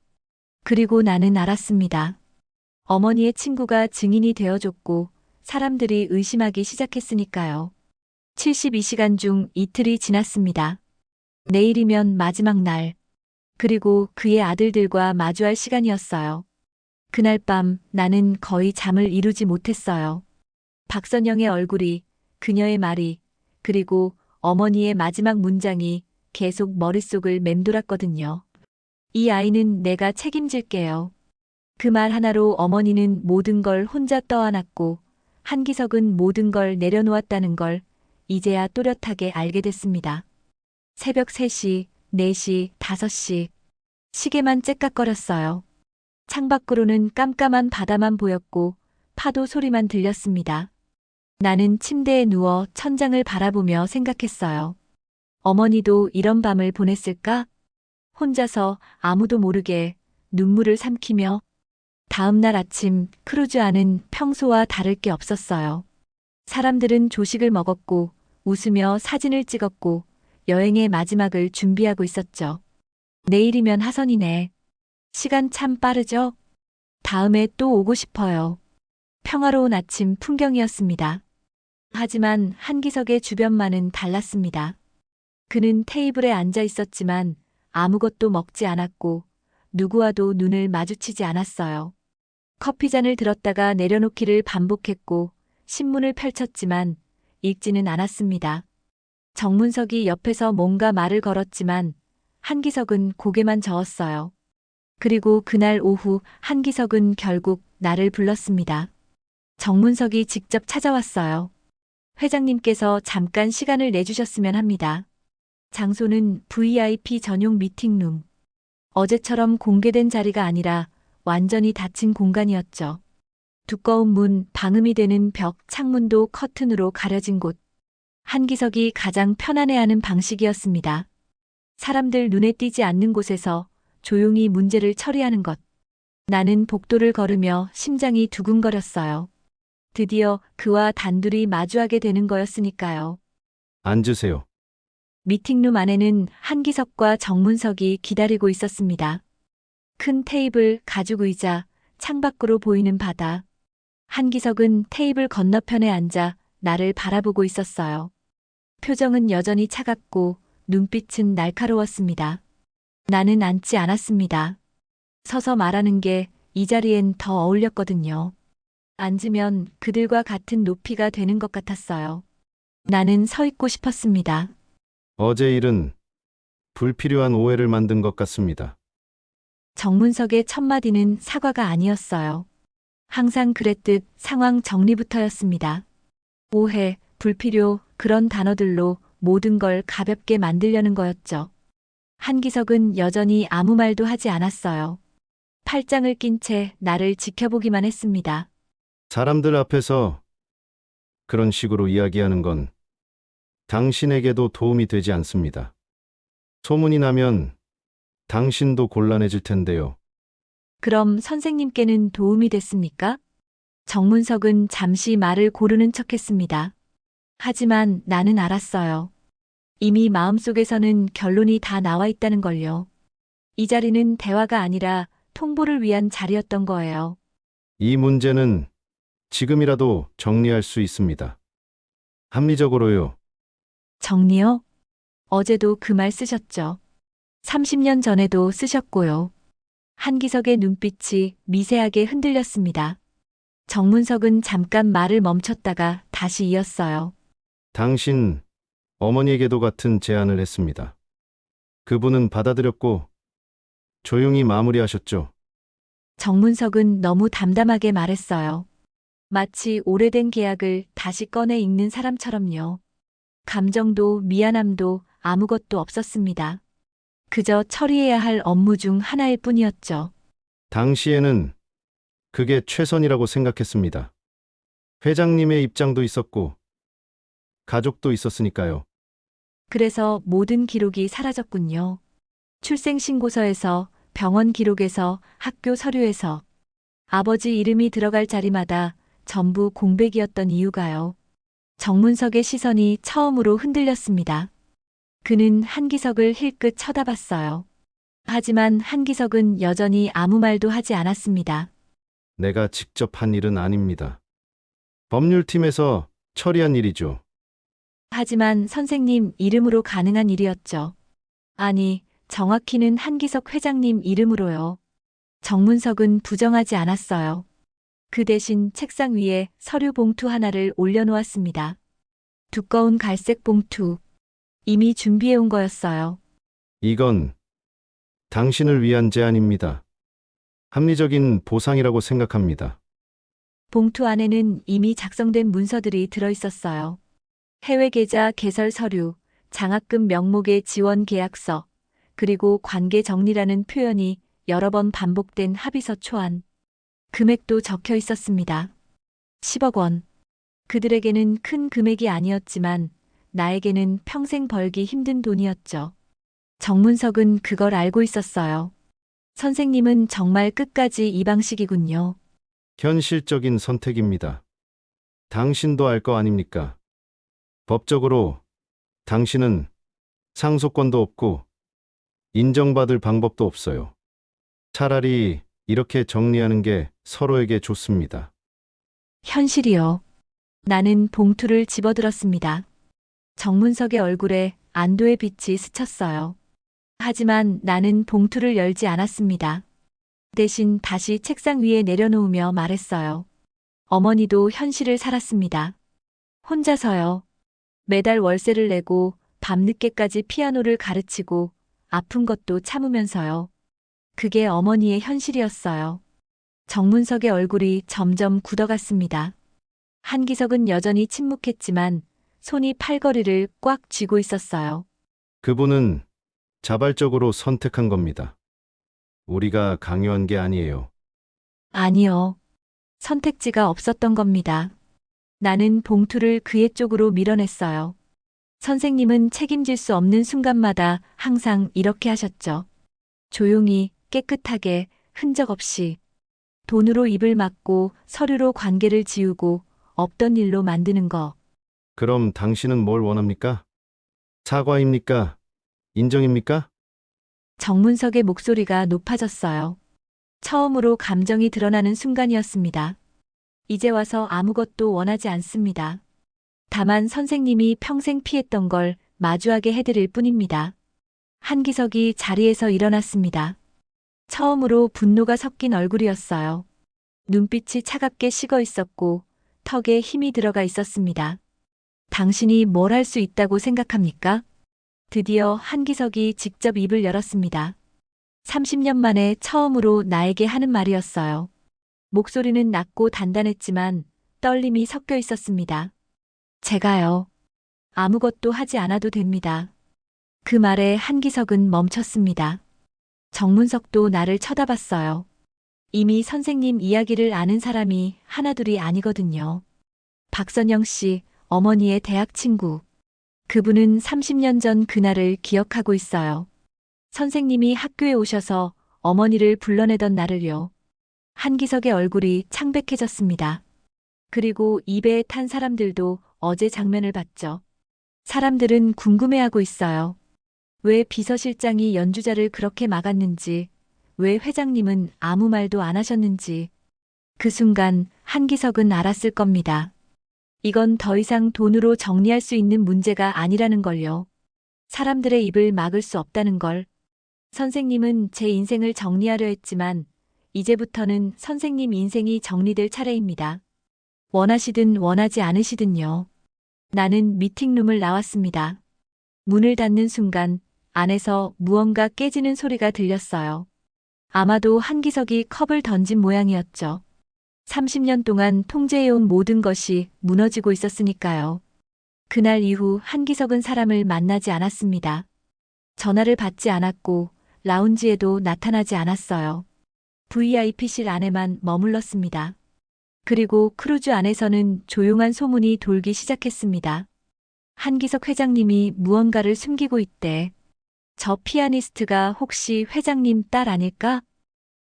그리고 나는 알았습니다. 어머니의 친구가 증인이 되어줬고 사람들이 의심하기 시작했으니까요. 72시간 중 이틀이 지났습니다. 내일이면 마지막 날. 그리고 그의 아들들과 마주할 시간이었어요. 그날 밤 나는 거의 잠을 이루지 못했어요. 박선영의 얼굴이, 그녀의 말이, 그리고 어머니의 마지막 문장이 계속 머릿속을 맴돌았거든요. 이 아이는 내가 책임질게요. 그 말 하나로 어머니는 모든 걸 혼자 떠안았고 한기석은 모든 걸 내려놓았다는 걸 이제야 또렷하게 알게 됐습니다. 새벽 3시, 4시, 5시. 시계만 째깍거렸어요. 창밖으로는 깜깜한 바다만 보였고 파도 소리만 들렸습니다. 나는 침대에 누워 천장을 바라보며 생각했어요. 어머니도 이런 밤을 보냈을까? 혼자서 아무도 모르게 눈물을 삼키며. 다음 날 아침 크루즈 안은 평소와 다를 게 없었어요. 사람들은 조식을 먹었고 웃으며 사진을 찍었고 여행의 마지막을 준비하고 있었죠. 내일이면 하선이네. 시간 참 빠르죠? 다음에 또 오고 싶어요. 평화로운 아침 풍경이었습니다. 하지만 한기석의 주변만은 달랐습니다. 그는 테이블에 앉아 있었지만 아무것도 먹지 않았고 누구와도 눈을 마주치지 않았어요. 커피잔을 들었다가 내려놓기를 반복했고 신문을 펼쳤지만 읽지는 않았습니다. 정문석이 옆에서 뭔가 말을 걸었지만 한기석은 고개만 저었어요. 그리고 그날 오후 한기석은 결국 나를 불렀습니다. 정문석이 직접 찾아왔어요. 회장님께서 잠깐 시간을 내주셨으면 합니다. 장소는 VIP 전용 미팅룸. 어제처럼 공개된 자리가 아니라 완전히 닫힌 공간이었죠. 두꺼운 문, 방음이 되는 벽, 창문도 커튼으로 가려진 곳. 한기석이 가장 편안해하는 방식이었습니다. 사람들 눈에 띄지 않는 곳에서 조용히 문제를 처리하는 것. 나는 복도를 걸으며 심장이 두근거렸어요. 드디어 그와 단둘이 마주하게 되는 거였으니까요. 앉으세요. 미팅룸 안에는 한기석과 정문석이 기다리고 있었습니다. 큰 테이블, 가죽 의자, 창밖으로 보이는 바다. 한기석은 테이블 건너편에 앉아 나를 바라보고 있었어요. 표정은 여전히 차갑고 눈빛은 날카로웠습니다. 나는 앉지 않았습니다. 서서 말하는 게 이 자리엔 더 어울렸거든요. 앉으면 그들과 같은 높이가 되는 것 같았어요. 나는 서 있고 싶었습니다. 어제 일은 불필요한 오해를 만든 것 같습니다. 정문석의 첫 마디는 사과가 아니었어요. 항상 그랬듯 상황 정리부터였습니다. 오해, 불필요, 그런 단어들로 모든 걸 가볍게 만들려는 거였죠. 한기석은 여전히 아무 말도 하지 않았어요. 팔짱을 낀 채 나를 지켜보기만 했습니다. 사람들 앞에서 그런 식으로 이야기하는 건 당신에게도 도움이 되지 않습니다. 소문이 나면 당신도 곤란해질 텐데요. 그럼 선생님께는 도움이 됐습니까? 정문석은 잠시 말을 고르는 척했습니다. 하지만 나는 알았어요. 이미 마음속에서는 결론이 다 나와 있다는 걸요. 이 자리는 대화가 아니라 통보를 위한 자리였던 거예요. 이 문제는 지금이라도 정리할 수 있습니다. 합리적으로요. 정리요? 어제도 그 말 쓰셨죠. 30년 전에도 쓰셨고요. 한기석의 눈빛이 미세하게 흔들렸습니다. 정문석은 잠깐 말을 멈췄다가 다시 이었어요. 당신 어머니에게도 같은 제안을 했습니다. 그분은 받아들였고 조용히 마무리하셨죠. 정문석은 너무 담담하게 말했어요. 마치 오래된 계약을 다시 꺼내 읽는 사람처럼요. 감정도 미안함도 아무것도 없었습니다. 그저 처리해야 할 업무 중 하나일 뿐이었죠. 당시에는 그게 최선이라고 생각했습니다. 회장님의 입장도 있었고 가족도 있었으니까요. 그래서 모든 기록이 사라졌군요. 출생신고서에서, 병원 기록에서, 학교 서류에서, 아버지 이름이 들어갈 자리마다 전부 공백이었던 이유가요. 정문석의 시선이 처음으로 흔들렸습니다. 그는 한기석을 힐끗 쳐다봤어요. 하지만 한기석은 여전히 아무 말도 하지 않았습니다. 내가 직접 한 일은 아닙니다. 법률팀에서 처리한 일이죠. 하지만 선생님 이름으로 가능한 일이었죠. 아니, 정확히는 한기석 회장님 이름으로요. 정문석은 부정하지 않았어요. 그 대신 책상 위에 서류 봉투 하나를 올려놓았습니다. 두꺼운 갈색 봉투. 이미 준비해온 거였어요. 이건 당신을 위한 제안입니다. 합리적인 보상이라고 생각합니다. 봉투 안에는 이미 작성된 문서들이 들어있었어요. 해외 계좌 개설 서류, 장학금 명목의 지원 계약서, 그리고 관계 정리라는 표현이 여러 번 반복된 합의서 초안. 금액도 적혀 있었습니다. 10억 원. 그들에게는 큰 금액이 아니었지만 나에게는 평생 벌기 힘든 돈이었죠. 정문석은 그걸 알고 있었어요. 선생님은 정말 끝까지 이 방식이군요. 현실적인 선택입니다. 당신도 알 거 아닙니까? 법적으로 당신은 상속권도 없고 인정받을 방법도 없어요. 차라리 이렇게 정리하는 게 서로에게 좋습니다. 현실이요. 나는 봉투를 집어들었습니다. 정문석의 얼굴에 안도의 빛이 스쳤어요. 하지만 나는 봉투를 열지 않았습니다. 대신 다시 책상 위에 내려놓으며 말했어요. 어머니도 현실을 살았습니다. 혼자서요. 매달 월세를 내고 밤늦게까지 피아노를 가르치고 아픈 것도 참으면서요. 그게 어머니의 현실이었어요. 정문석의 얼굴이 점점 굳어갔습니다. 한기석은 여전히 침묵했지만 손이 팔걸이를 꽉 쥐고 있었어요. 그분은 자발적으로 선택한 겁니다. 우리가 강요한 게 아니에요. 아니요. 선택지가 없었던 겁니다. 나는 봉투를 그의 쪽으로 밀어냈어요. 선생님은 책임질 수 없는 순간마다 항상 이렇게 하셨죠. 조용히, 깨끗하게, 흔적 없이. 돈으로 입을 막고 서류로 관계를 지우고 없던 일로 만드는 거. 그럼 당신은 뭘 원합니까? 사과입니까? 인정입니까? 정문석의 목소리가 높아졌어요. 처음으로 감정이 드러나는 순간이었습니다. 이제 와서 아무것도 원하지 않습니다. 다만 선생님이 평생 피했던 걸 마주하게 해드릴 뿐입니다. 한기석이 자리에서 일어났습니다. 처음으로 분노가 섞인 얼굴이었어요. 눈빛이 차갑게 식어 있었고 턱에 힘이 들어가 있었습니다. 당신이 뭘 할 수 있다고 생각합니까? 드디어 한기석이 직접 입을 열었습니다. 30년 만에 처음으로 나에게 하는 말이었어요. 목소리는 낮고 단단했지만 떨림이 섞여 있었습니다. 제가요. 아무것도 하지 않아도 됩니다. 그 말에 한기석은 멈췄습니다. 정문석도 나를 쳐다봤어요. 이미 선생님 이야기를 아는 사람이 하나둘이 아니거든요. 박선영 씨, 어머니의 대학 친구. 그분은 30년 전 그날을 기억하고 있어요. 선생님이 학교에 오셔서 어머니를 불러내던 날을요. 한기석의 얼굴이 창백해졌습니다. 그리고 입에 탄 사람들도 어제 장면을 봤죠. 사람들은 궁금해하고 있어요. 왜 비서실장이 연주자를 그렇게 막았는지, 왜 회장님은 아무 말도 안 하셨는지. 그 순간 한기석은 알았을 겁니다. 이건 더 이상 돈으로 정리할 수 있는 문제가 아니라는 걸요. 사람들의 입을 막을 수 없다는 걸. 선생님은 제 인생을 정리하려 했지만 이제부터는 선생님 인생이 정리될 차례입니다. 원하시든 원하지 않으시든요. 나는 미팅룸을 나왔습니다. 문을 닫는 순간 안에서 무언가 깨지는 소리가 들렸어요. 아마도 한기석이 컵을 던진 모양이었죠. 30년 동안 통제해온 모든 것이 무너지고 있었으니까요. 그날 이후 한기석은 사람을 만나지 않았습니다. 전화를 받지 않았고 라운지에도 나타나지 않았어요. VIP실 안에만 머물렀습니다. 그리고 크루즈 안에서는 조용한 소문이 돌기 시작했습니다. 한기석 회장님이 무언가를 숨기고 있대. 저 피아니스트가 혹시 회장님 딸 아닐까?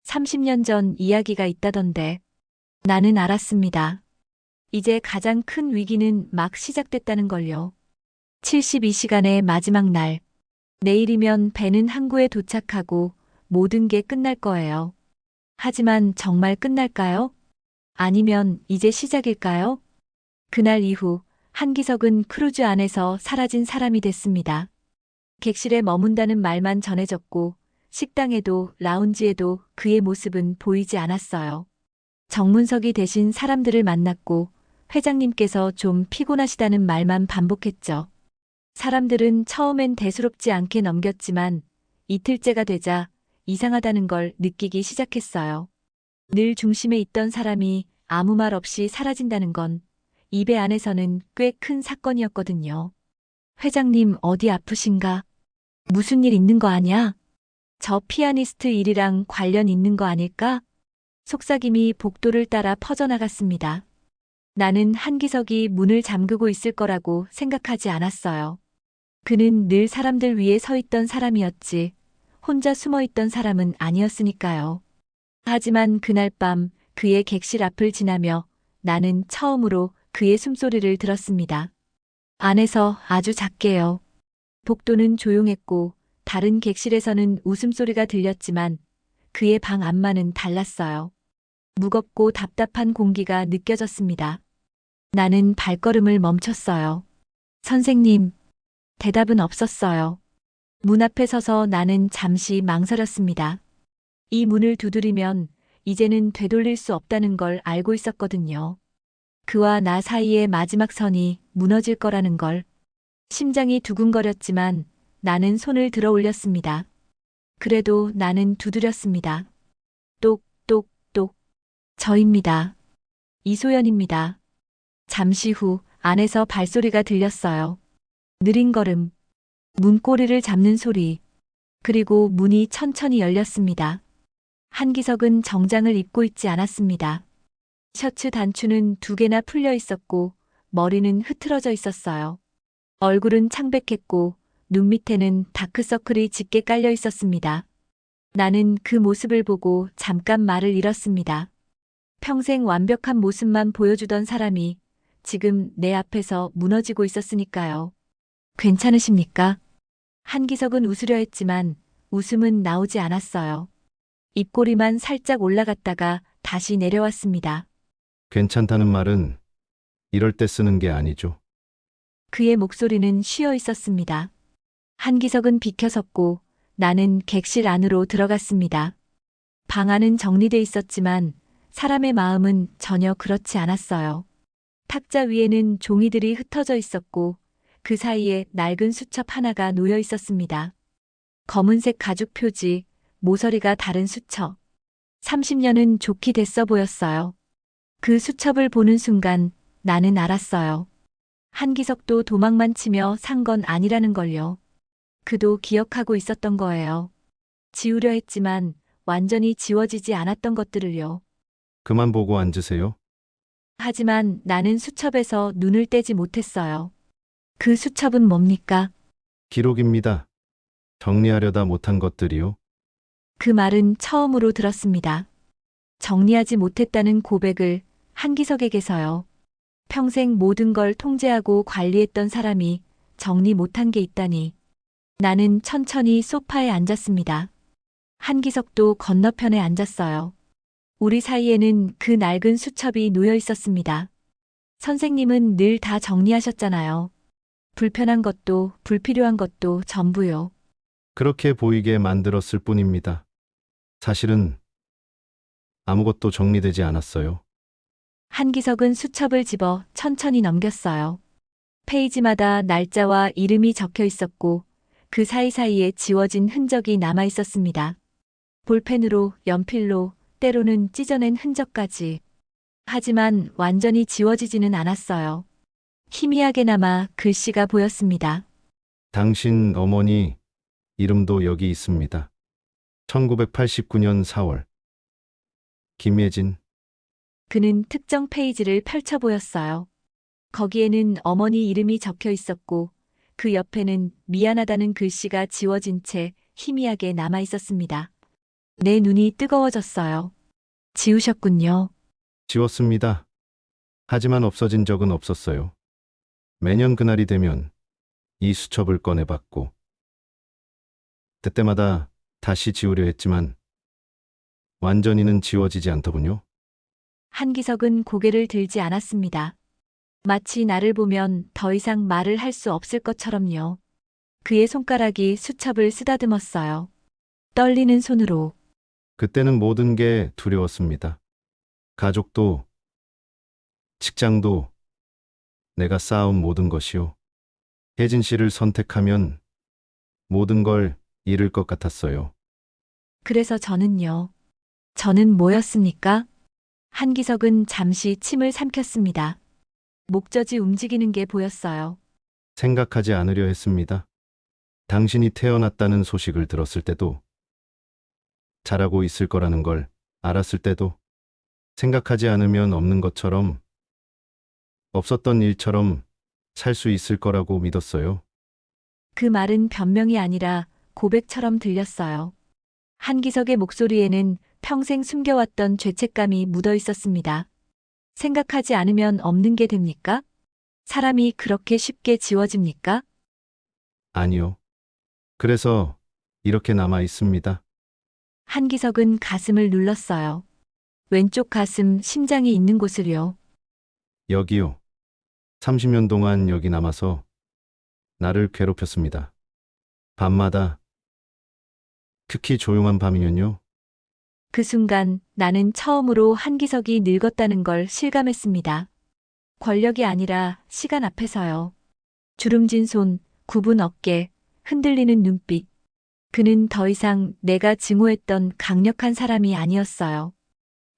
30년 전 이야기가 있다던데. 나는 알았습니다. 이제 가장 큰 위기는 막 시작됐다는 걸요. 72시간의 마지막 날. 내일이면 배는 항구에 도착하고 모든 게 끝날 거예요. 하지만 정말 끝날까요? 아니면 이제 시작일까요? 그날 이후 한기석은 크루즈 안에서 사라진 사람이 됐습니다. 객실에 머문다는 말만 전해졌고 식당에도 라운지에도 그의 모습은 보이지 않았어요. 정문석이 대신 사람들을 만났고 회장님께서 좀 피곤하시다는 말만 반복했죠. 사람들은 처음엔 대수롭지 않게 넘겼지만 이틀째가 되자 이상하다는 걸 느끼기 시작했어요. 늘 중심에 있던 사람이 아무 말 없이 사라진다는 건 입에 안에서는 꽤 큰 사건이었거든요. 회장님 어디 아프신가? 무슨 일 있는 거 아냐? 저 피아니스트 일이랑 관련 있는 거 아닐까? 속삭임이 복도를 따라 퍼져나갔습니다. 나는 한기석이 문을 잠그고 있을 거라고 생각하지 않았어요. 그는 늘 사람들 위에 서 있던 사람이었지, 혼자 숨어 있던 사람은 아니었으니까요. 하지만 그날 밤 그의 객실 앞을 지나며 나는 처음으로 그의 숨소리를 들었습니다. 안에서 아주 작게요. 복도는 조용했고 다른 객실에서는 웃음소리가 들렸지만 그의 방 안만은 달랐어요. 무겁고 답답한 공기가 느껴졌습니다. 나는 발걸음을 멈췄어요. 선생님, 대답은 없었어요. 문 앞에 서서 나는 잠시 망설였습니다. 이 문을 두드리면 이제는 되돌릴 수 없다는 걸 알고 있었거든요. 그와 나 사이의 마지막 선이 무너질 거라는 걸. 심장이 두근거렸지만 나는 손을 들어 올렸습니다. 그래도 나는 두드렸습니다. 똑, 똑, 똑. 저입니다. 이소연입니다. 잠시 후 안에서 발소리가 들렸어요. 느린 걸음, 문고리를 잡는 소리, 그리고 문이 천천히 열렸습니다. 한기석은 정장을 입고 있지 않았습니다. 셔츠 단추는 2개나 풀려 있었고 머리는 흐트러져 있었어요. 얼굴은 창백했고 눈 밑에는 다크서클이 짙게 깔려 있었습니다. 나는 그 모습을 보고 잠깐 말을 잃었습니다. 평생 완벽한 모습만 보여주던 사람이 지금 내 앞에서 무너지고 있었으니까요. 괜찮으십니까? 한기석은 웃으려 했지만 웃음은 나오지 않았어요. 입꼬리만 살짝 올라갔다가 다시 내려왔습니다. 괜찮다는 말은 이럴 때 쓰는 게 아니죠. 그의 목소리는 쉬어 있었습니다. 한기석은 비켜섰고 나는 객실 안으로 들어갔습니다. 방 안은 정리돼 있었지만 사람의 마음은 전혀 그렇지 않았어요. 탁자 위에는 종이들이 흩어져 있었고 그 사이에 낡은 수첩 하나가 놓여 있었습니다. 검은색 가죽 표지, 모서리가 다른 수첩. 30년은 좋게 됐어 보였어요. 그 수첩을 보는 순간 나는 알았어요. 한기석도 도망만 치며 산 건 아니라는 걸요. 그도 기억하고 있었던 거예요. 지우려 했지만 완전히 지워지지 않았던 것들을요. 그만 보고 앉으세요. 하지만 나는 수첩에서 눈을 떼지 못했어요. 그 수첩은 뭡니까? 기록입니다. 정리하려다 못한 것들이요. 그 말은 처음으로 들었습니다. 정리하지 못했다는 고백을 한기석에게서요. 평생 모든 걸 통제하고 관리했던 사람이 정리 못한 게 있다니. 나는 천천히 소파에 앉았습니다. 한기석도 건너편에 앉았어요. 우리 사이에는 그 낡은 수첩이 놓여 있었습니다. 선생님은 늘 다 정리하셨잖아요. 불편한 것도 불필요한 것도 전부요. 그렇게 보이게 만들었을 뿐입니다. 사실은 아무것도 정리되지 않았어요. 한기석은 수첩을 집어 천천히 넘겼어요. 페이지마다 날짜와 이름이 적혀 있었고 그 사이사이에 지워진 흔적이 남아 있었습니다. 볼펜으로, 연필로, 때로는 찢어낸 흔적까지. 하지만 완전히 지워지지는 않았어요. 희미하게 남아 글씨가 보였습니다. 당신 어머니 이름도 여기 있습니다. 1989년 4월. 김예진. 그는 특정 페이지를 펼쳐 보였어요. 거기에는 어머니 이름이 적혀 있었고 그 옆에는 미안하다는 글씨가 지워진 채 희미하게 남아 있었습니다. 내 눈이 뜨거워졌어요. 지우셨군요. 지웠습니다. 하지만 없어진 적은 없었어요. 매년 그날이 되면 이 수첩을 꺼내봤고 그때마다 다시 지우려 했지만 완전히는 지워지지 않더군요. 한기석은 고개를 들지 않았습니다. 마치 나를 보면 더 이상 말을 할 수 없을 것처럼요. 그의 손가락이 수첩을 쓰다듬었어요. 떨리는 손으로. 그때는 모든 게 두려웠습니다. 가족도, 직장도, 내가 쌓아온 모든 것이요. 혜진 씨를 선택하면 모든 걸 잃을 것 같았어요. 그래서 저는 뭐였습니까? 한기석은 잠시 침을 삼켰습니다. 목젖이 움직이는 게 보였어요. 생각하지 않으려 했습니다. 당신이 태어났다는 소식을 들었을 때도, 잘하고 있을 거라는 걸 알았을 때도, 생각하지 않으면 없는 것처럼, 없었던 일처럼 살 수 있을 거라고 믿었어요. 그 말은 변명이 아니라 고백처럼 들렸어요. 한기석의 목소리에는 평생 숨겨왔던 죄책감이 묻어 있었습니다. 생각하지 않으면 없는 게 됩니까? 사람이 그렇게 쉽게 지워집니까? 아니요. 그래서 이렇게 남아 있습니다. 한기석은 가슴을 눌렀어요. 왼쪽 가슴, 심장이 있는 곳을요. 여기요. 30년 동안 여기 남아서 나를 괴롭혔습니다. 밤마다, 특히 조용한 밤이면요. 그 순간 나는 처음으로 한기석이 늙었다는 걸 실감했습니다. 권력이 아니라 시간 앞에서요. 주름진 손, 굽은 어깨, 흔들리는 눈빛. 그는 더 이상 내가 증오했던 강력한 사람이 아니었어요.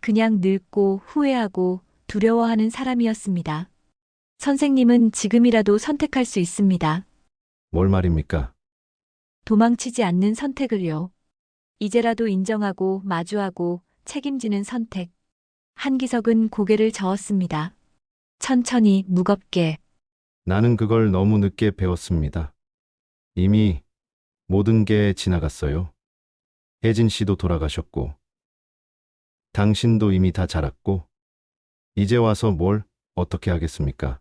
그냥 늙고 후회하고 두려워하는 사람이었습니다. 선생님은 지금이라도 선택할 수 있습니다. 뭘 말입니까? 도망치지 않는 선택을요. 이제라도 인정하고 마주하고 책임지는 선택. 한기석은 고개를 저었습니다. 천천히 무겁게. 나는 그걸 너무 늦게 배웠습니다. 이미 모든 게 지나갔어요. 혜진 씨도 돌아가셨고, 당신도 이미 다 자랐고, 이제 와서 뭘 어떻게 하겠습니까?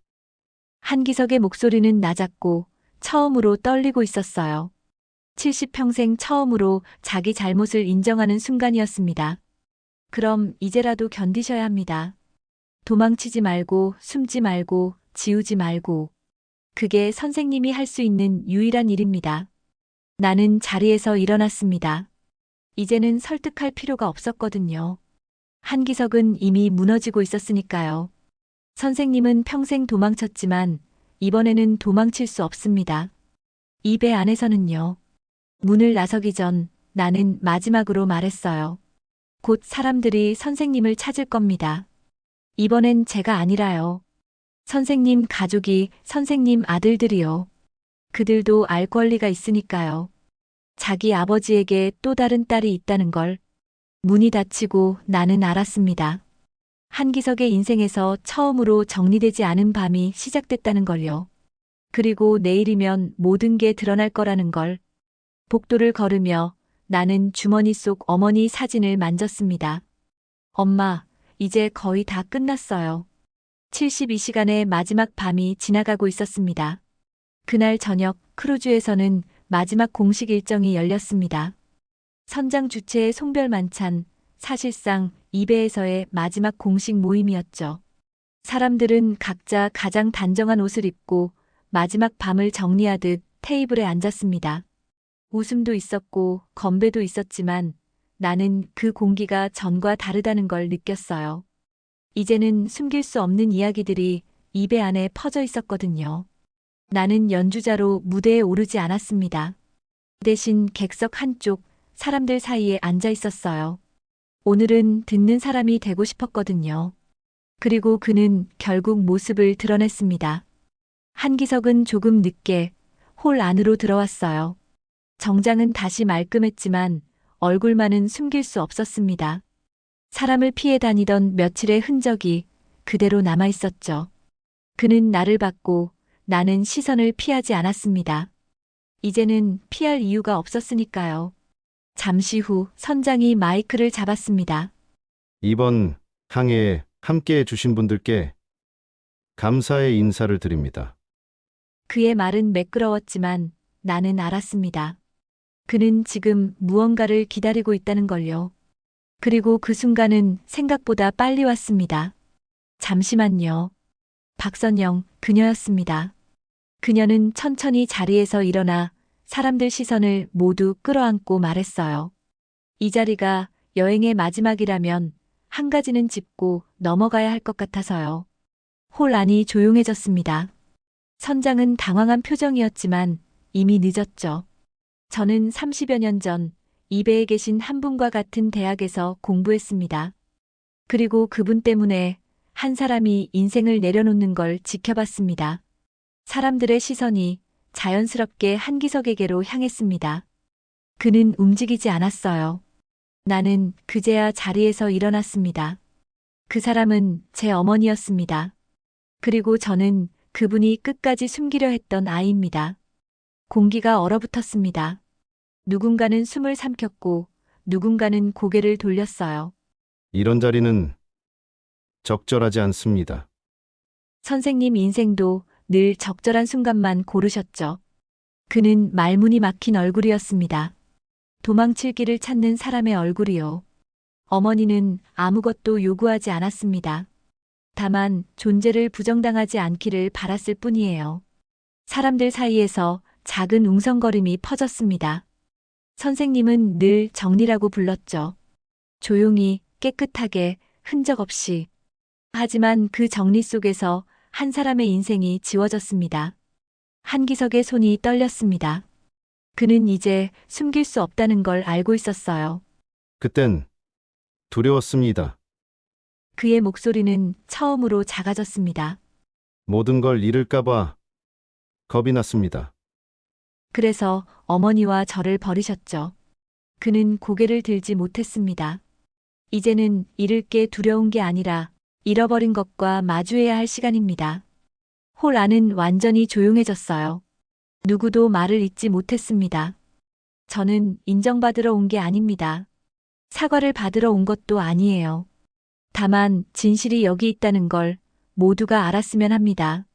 한기석의 목소리는 낮았고 처음으로 떨리고 있었어요. 70평생 처음으로 자기 잘못을 인정하는 순간이었습니다. 그럼 이제라도 견디셔야 합니다. 도망치지 말고 숨지 말고 지우지 말고. 그게 선생님이 할 수 있는 유일한 일입니다. 나는 자리에서 일어났습니다. 이제는 설득할 필요가 없었거든요. 한기석은 이미 무너지고 있었으니까요. 선생님은 평생 도망쳤지만 이번에는 도망칠 수 없습니다. 이 배 안에서는요. 문을 나서기 전 나는 마지막으로 말했어요. 곧 사람들이 선생님을 찾을 겁니다. 이번엔 제가 아니라요. 선생님 가족이, 선생님 아들들이요. 그들도 알 권리가 있으니까요. 자기 아버지에게 또 다른 딸이 있다는 걸. 문이 닫히고 나는 알았습니다. 한기석의 인생에서 처음으로 정리되지 않은 밤이 시작됐다는 걸요. 그리고 내일이면 모든 게 드러날 거라는 걸. 복도를 걸으며 나는 주머니 속 어머니 사진을 만졌습니다. 엄마, 이제 거의 다 끝났어요. 72시간의 마지막 밤이 지나가고 있었습니다. 그날 저녁 크루즈에서는 마지막 공식 일정이 열렸습니다. 선장 주최의 송별 만찬, 사실상 이배에서의 마지막 공식 모임이었죠. 사람들은 각자 가장 단정한 옷을 입고 마지막 밤을 정리하듯 테이블에 앉았습니다. 웃음도 있었고 건배도 있었지만 나는 그 공기가 전과 다르다는 걸 느꼈어요. 이제는 숨길 수 없는 이야기들이 입에 안에 퍼져 있었거든요. 나는 연주자로 무대에 오르지 않았습니다. 대신 객석 한쪽 사람들 사이에 앉아 있었어요. 오늘은 듣는 사람이 되고 싶었거든요. 그리고 그는 결국 모습을 드러냈습니다. 한기석은 조금 늦게 홀 안으로 들어왔어요. 정장은 다시 말끔했지만 얼굴만은 숨길 수 없었습니다. 사람을 피해 다니던 며칠의 흔적이 그대로 남아 있었죠. 그는 나를 봤고 나는 시선을 피하지 않았습니다. 이제는 피할 이유가 없었으니까요. 잠시 후 선장이 마이크를 잡았습니다. 이번 항해에 함께해 주신 분들께 감사의 인사를 드립니다. 그의 말은 매끄러웠지만 나는 알았습니다. 그는 지금 무언가를 기다리고 있다는 걸요. 그리고 그 순간은 생각보다 빨리 왔습니다. 잠시만요. 박선영, 그녀였습니다. 그녀는 천천히 자리에서 일어나 사람들 시선을 모두 끌어안고 말했어요. 이 자리가 여행의 마지막이라면 한 가지는 짚고 넘어가야 할 것 같아서요. 홀 안이 조용해졌습니다. 선장은 당황한 표정이었지만 이미 늦었죠. 저는 30여 년 전 이배에 계신 한 분과 같은 대학에서 공부했습니다. 그리고 그분 때문에 한 사람이 인생을 내려놓는 걸 지켜봤습니다. 사람들의 시선이 자연스럽게 한기석에게로 향했습니다. 그는 움직이지 않았어요. 나는 그제야 자리에서 일어났습니다. 그 사람은 제 어머니였습니다. 그리고 저는 그분이 끝까지 숨기려 했던 아이입니다. 공기가 얼어붙었습니다. 누군가는 숨을 삼켰고 누군가는 고개를 돌렸어요. 이런 자리는 적절하지 않습니다. 선생님 인생도 늘 적절한 순간만 고르셨죠. 그는 말문이 막힌 얼굴이었습니다. 도망칠 길을 찾는 사람의 얼굴이요. 어머니는 아무것도 요구하지 않았습니다. 다만 존재를 부정당하지 않기를 바랐을 뿐이에요. 사람들 사이에서 작은 웅성거림이 퍼졌습니다. 선생님은 늘 정리라고 불렀죠. 조용히, 깨끗하게, 흔적 없이. 하지만 그 정리 속에서 한 사람의 인생이 지워졌습니다. 한기석의 손이 떨렸습니다. 그는 이제 숨길 수 없다는 걸 알고 있었어요. 그땐 두려웠습니다. 그의 목소리는 처음으로 작아졌습니다. 모든 걸 잃을까봐 겁이 났습니다. 그래서 어머니와 저를 버리셨죠. 그는 고개를 들지 못했습니다. 이제는 잃을 게 두려운 게 아니라 잃어버린 것과 마주해야 할 시간입니다. 홀 안은 완전히 조용해졌어요. 누구도 말을 잇지 못했습니다. 저는 인정받으러 온 게 아닙니다. 사과를 받으러 온 것도 아니에요. 다만 진실이 여기 있다는 걸 모두가 알았으면 합니다.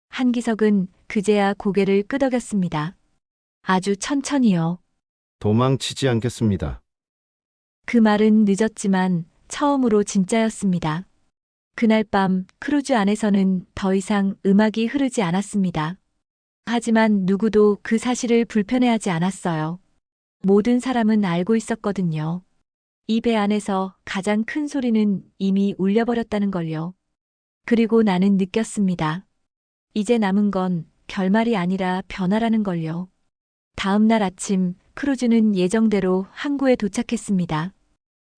한기석은 그제야 고개를 끄덕였습니다. 아주 천천히요. 도망치지 않겠습니다. 그 말은 늦었지만 처음으로 진짜였습니다. 그날 밤 크루즈 안에서는 더 이상 음악이 흐르지 않았습니다. 하지만 누구도 그 사실을 불편해하지 않았어요. 모든 사람은 알고 있었거든요. 이 배 안에서 가장 큰 소리는 이미 울려버렸다는 걸요. 그리고 나는 느꼈습니다. 이제 남은 건 결말이 아니라 변화라는 걸요. 다음 날 아침 크루즈는 예정대로 항구에 도착했습니다.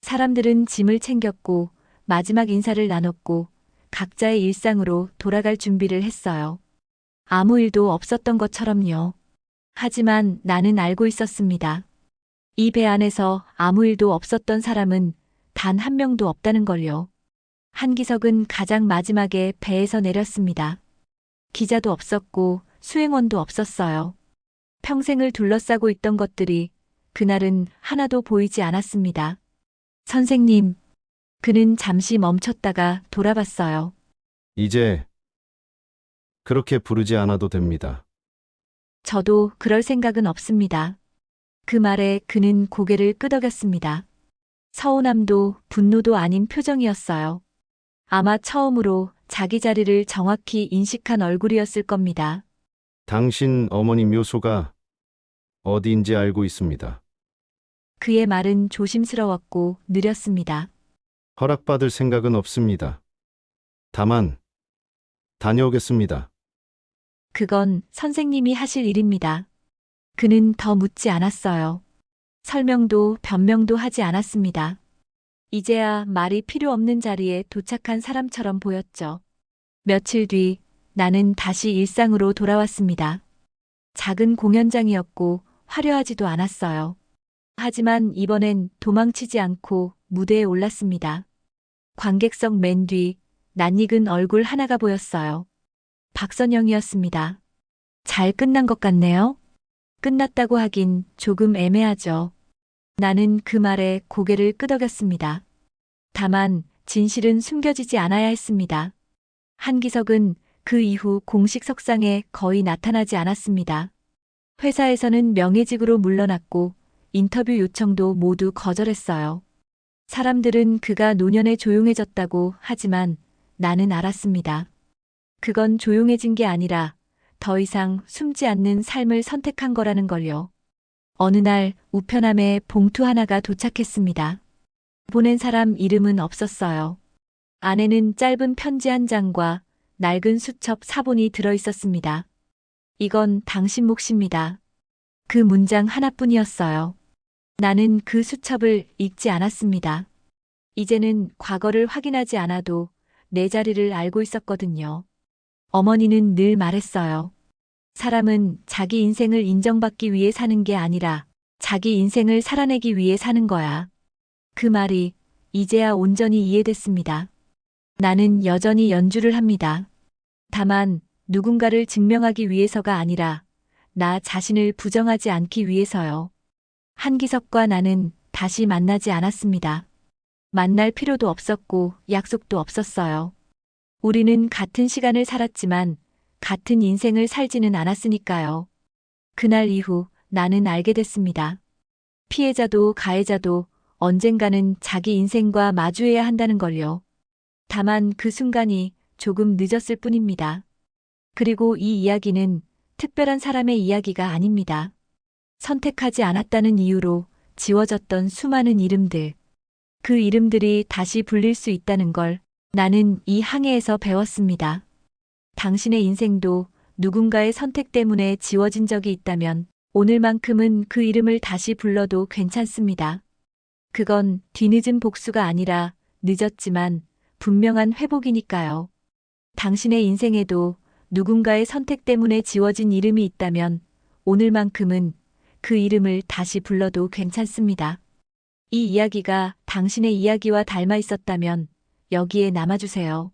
사람들은 짐을 챙겼고 마지막 인사를 나눴고 각자의 일상으로 돌아갈 준비를 했어요. 아무 일도 없었던 것처럼요. 하지만 나는 알고 있었습니다. 이 배 안에서 아무 일도 없었던 사람은 단 한 명도 없다는 걸요. 한기석은 가장 마지막에 배에서 내렸습니다. 기자도 없었고 수행원도 없었어요. 평생을 둘러싸고 있던 것들이 그날은 하나도 보이지 않았습니다. 선생님, 그는 잠시 멈췄다가 돌아봤어요. 이제 그렇게 부르지 않아도 됩니다. 저도 그럴 생각은 없습니다. 그 말에 그는 고개를 끄덕였습니다. 서운함도 분노도 아닌 표정이었어요. 아마 처음으로 자기 자리를 정확히 인식한 얼굴이었을 겁니다. 당신 어머니 묘소가 어디인지 알고 있습니다. 그의 말은 조심스러웠고 느렸습니다. 허락받을 생각은 없습니다. 다만 다녀오겠습니다. 그건 선생님이 하실 일입니다. 그는 더 묻지 않았어요. 설명도 변명도 하지 않았습니다. 이제야 말이 필요 없는 자리에 도착한 사람처럼 보였죠. 며칠 뒤 나는 다시 일상으로 돌아왔습니다. 작은 공연장이었고 화려하지도 않았어요. 하지만 이번엔 도망치지 않고 무대에 올랐습니다. 관객석 맨 뒤 낯익은 얼굴 하나가 보였어요. 박선영이었습니다. 잘 끝난 것 같네요. 끝났다고 하긴 조금 애매하죠. 나는 그 말에 고개를 끄덕였습니다. 다만 진실은 숨겨지지 않아야 했습니다. 한기석은 그 이후 공식 석상에 거의 나타나지 않았습니다. 회사에서는 명예직으로 물러났고 인터뷰 요청도 모두 거절했어요. 사람들은 그가 노년에 조용해졌다고 하지만 나는 알았습니다. 그건 조용해진 게 아니라 더 이상 숨지 않는 삶을 선택한 거라는 걸요. 어느 날 우편함에 봉투 하나가 도착했습니다. 보낸 사람 이름은 없었어요. 안에는 짧은 편지 한 장과 낡은 수첩 사본이 들어 있었습니다. 이건 당신 몫입니다. 그 문장 하나뿐이었어요. 나는 그 수첩을 읽지 않았습니다. 이제는 과거를 확인하지 않아도 내 자리를 알고 있었거든요. 어머니는 늘 말했어요. 사람은 자기 인생을 인정받기 위해 사는 게 아니라 자기 인생을 살아내기 위해 사는 거야. 그 말이 이제야 온전히 이해됐습니다. 나는 여전히 연주를 합니다. 다만 누군가를 증명하기 위해서가 아니라 나 자신을 부정하지 않기 위해서요. 한기석과 나는 다시 만나지 않았습니다. 만날 필요도 없었고 약속도 없었어요. 우리는 같은 시간을 살았지만 같은 인생을 살지는 않았으니까요. 그날 이후 나는 알게 됐습니다. 피해자도 가해자도 언젠가는 자기 인생과 마주해야 한다는 걸요. 다만 그 순간이 조금 늦었을 뿐입니다. 그리고 이 이야기는 특별한 사람의 이야기가 아닙니다. 선택하지 않았다는 이유로 지워졌던 수많은 이름들. 그 이름들이 다시 불릴 수 있다는 걸 나는 이 항해에서 배웠습니다. 당신의 인생도 누군가의 선택 때문에 지워진 적이 있다면 오늘만큼은 그 이름을 다시 불러도 괜찮습니다. 그건 뒤늦은 복수가 아니라 늦었지만 분명한 회복이니까요. 당신의 인생에도 누군가의 선택 때문에 지워진 이름이 있다면 오늘만큼은 그 이름을 다시 불러도 괜찮습니다. 이 이야기가 당신의 이야기와 닮아 있었다면 여기에 남아주세요.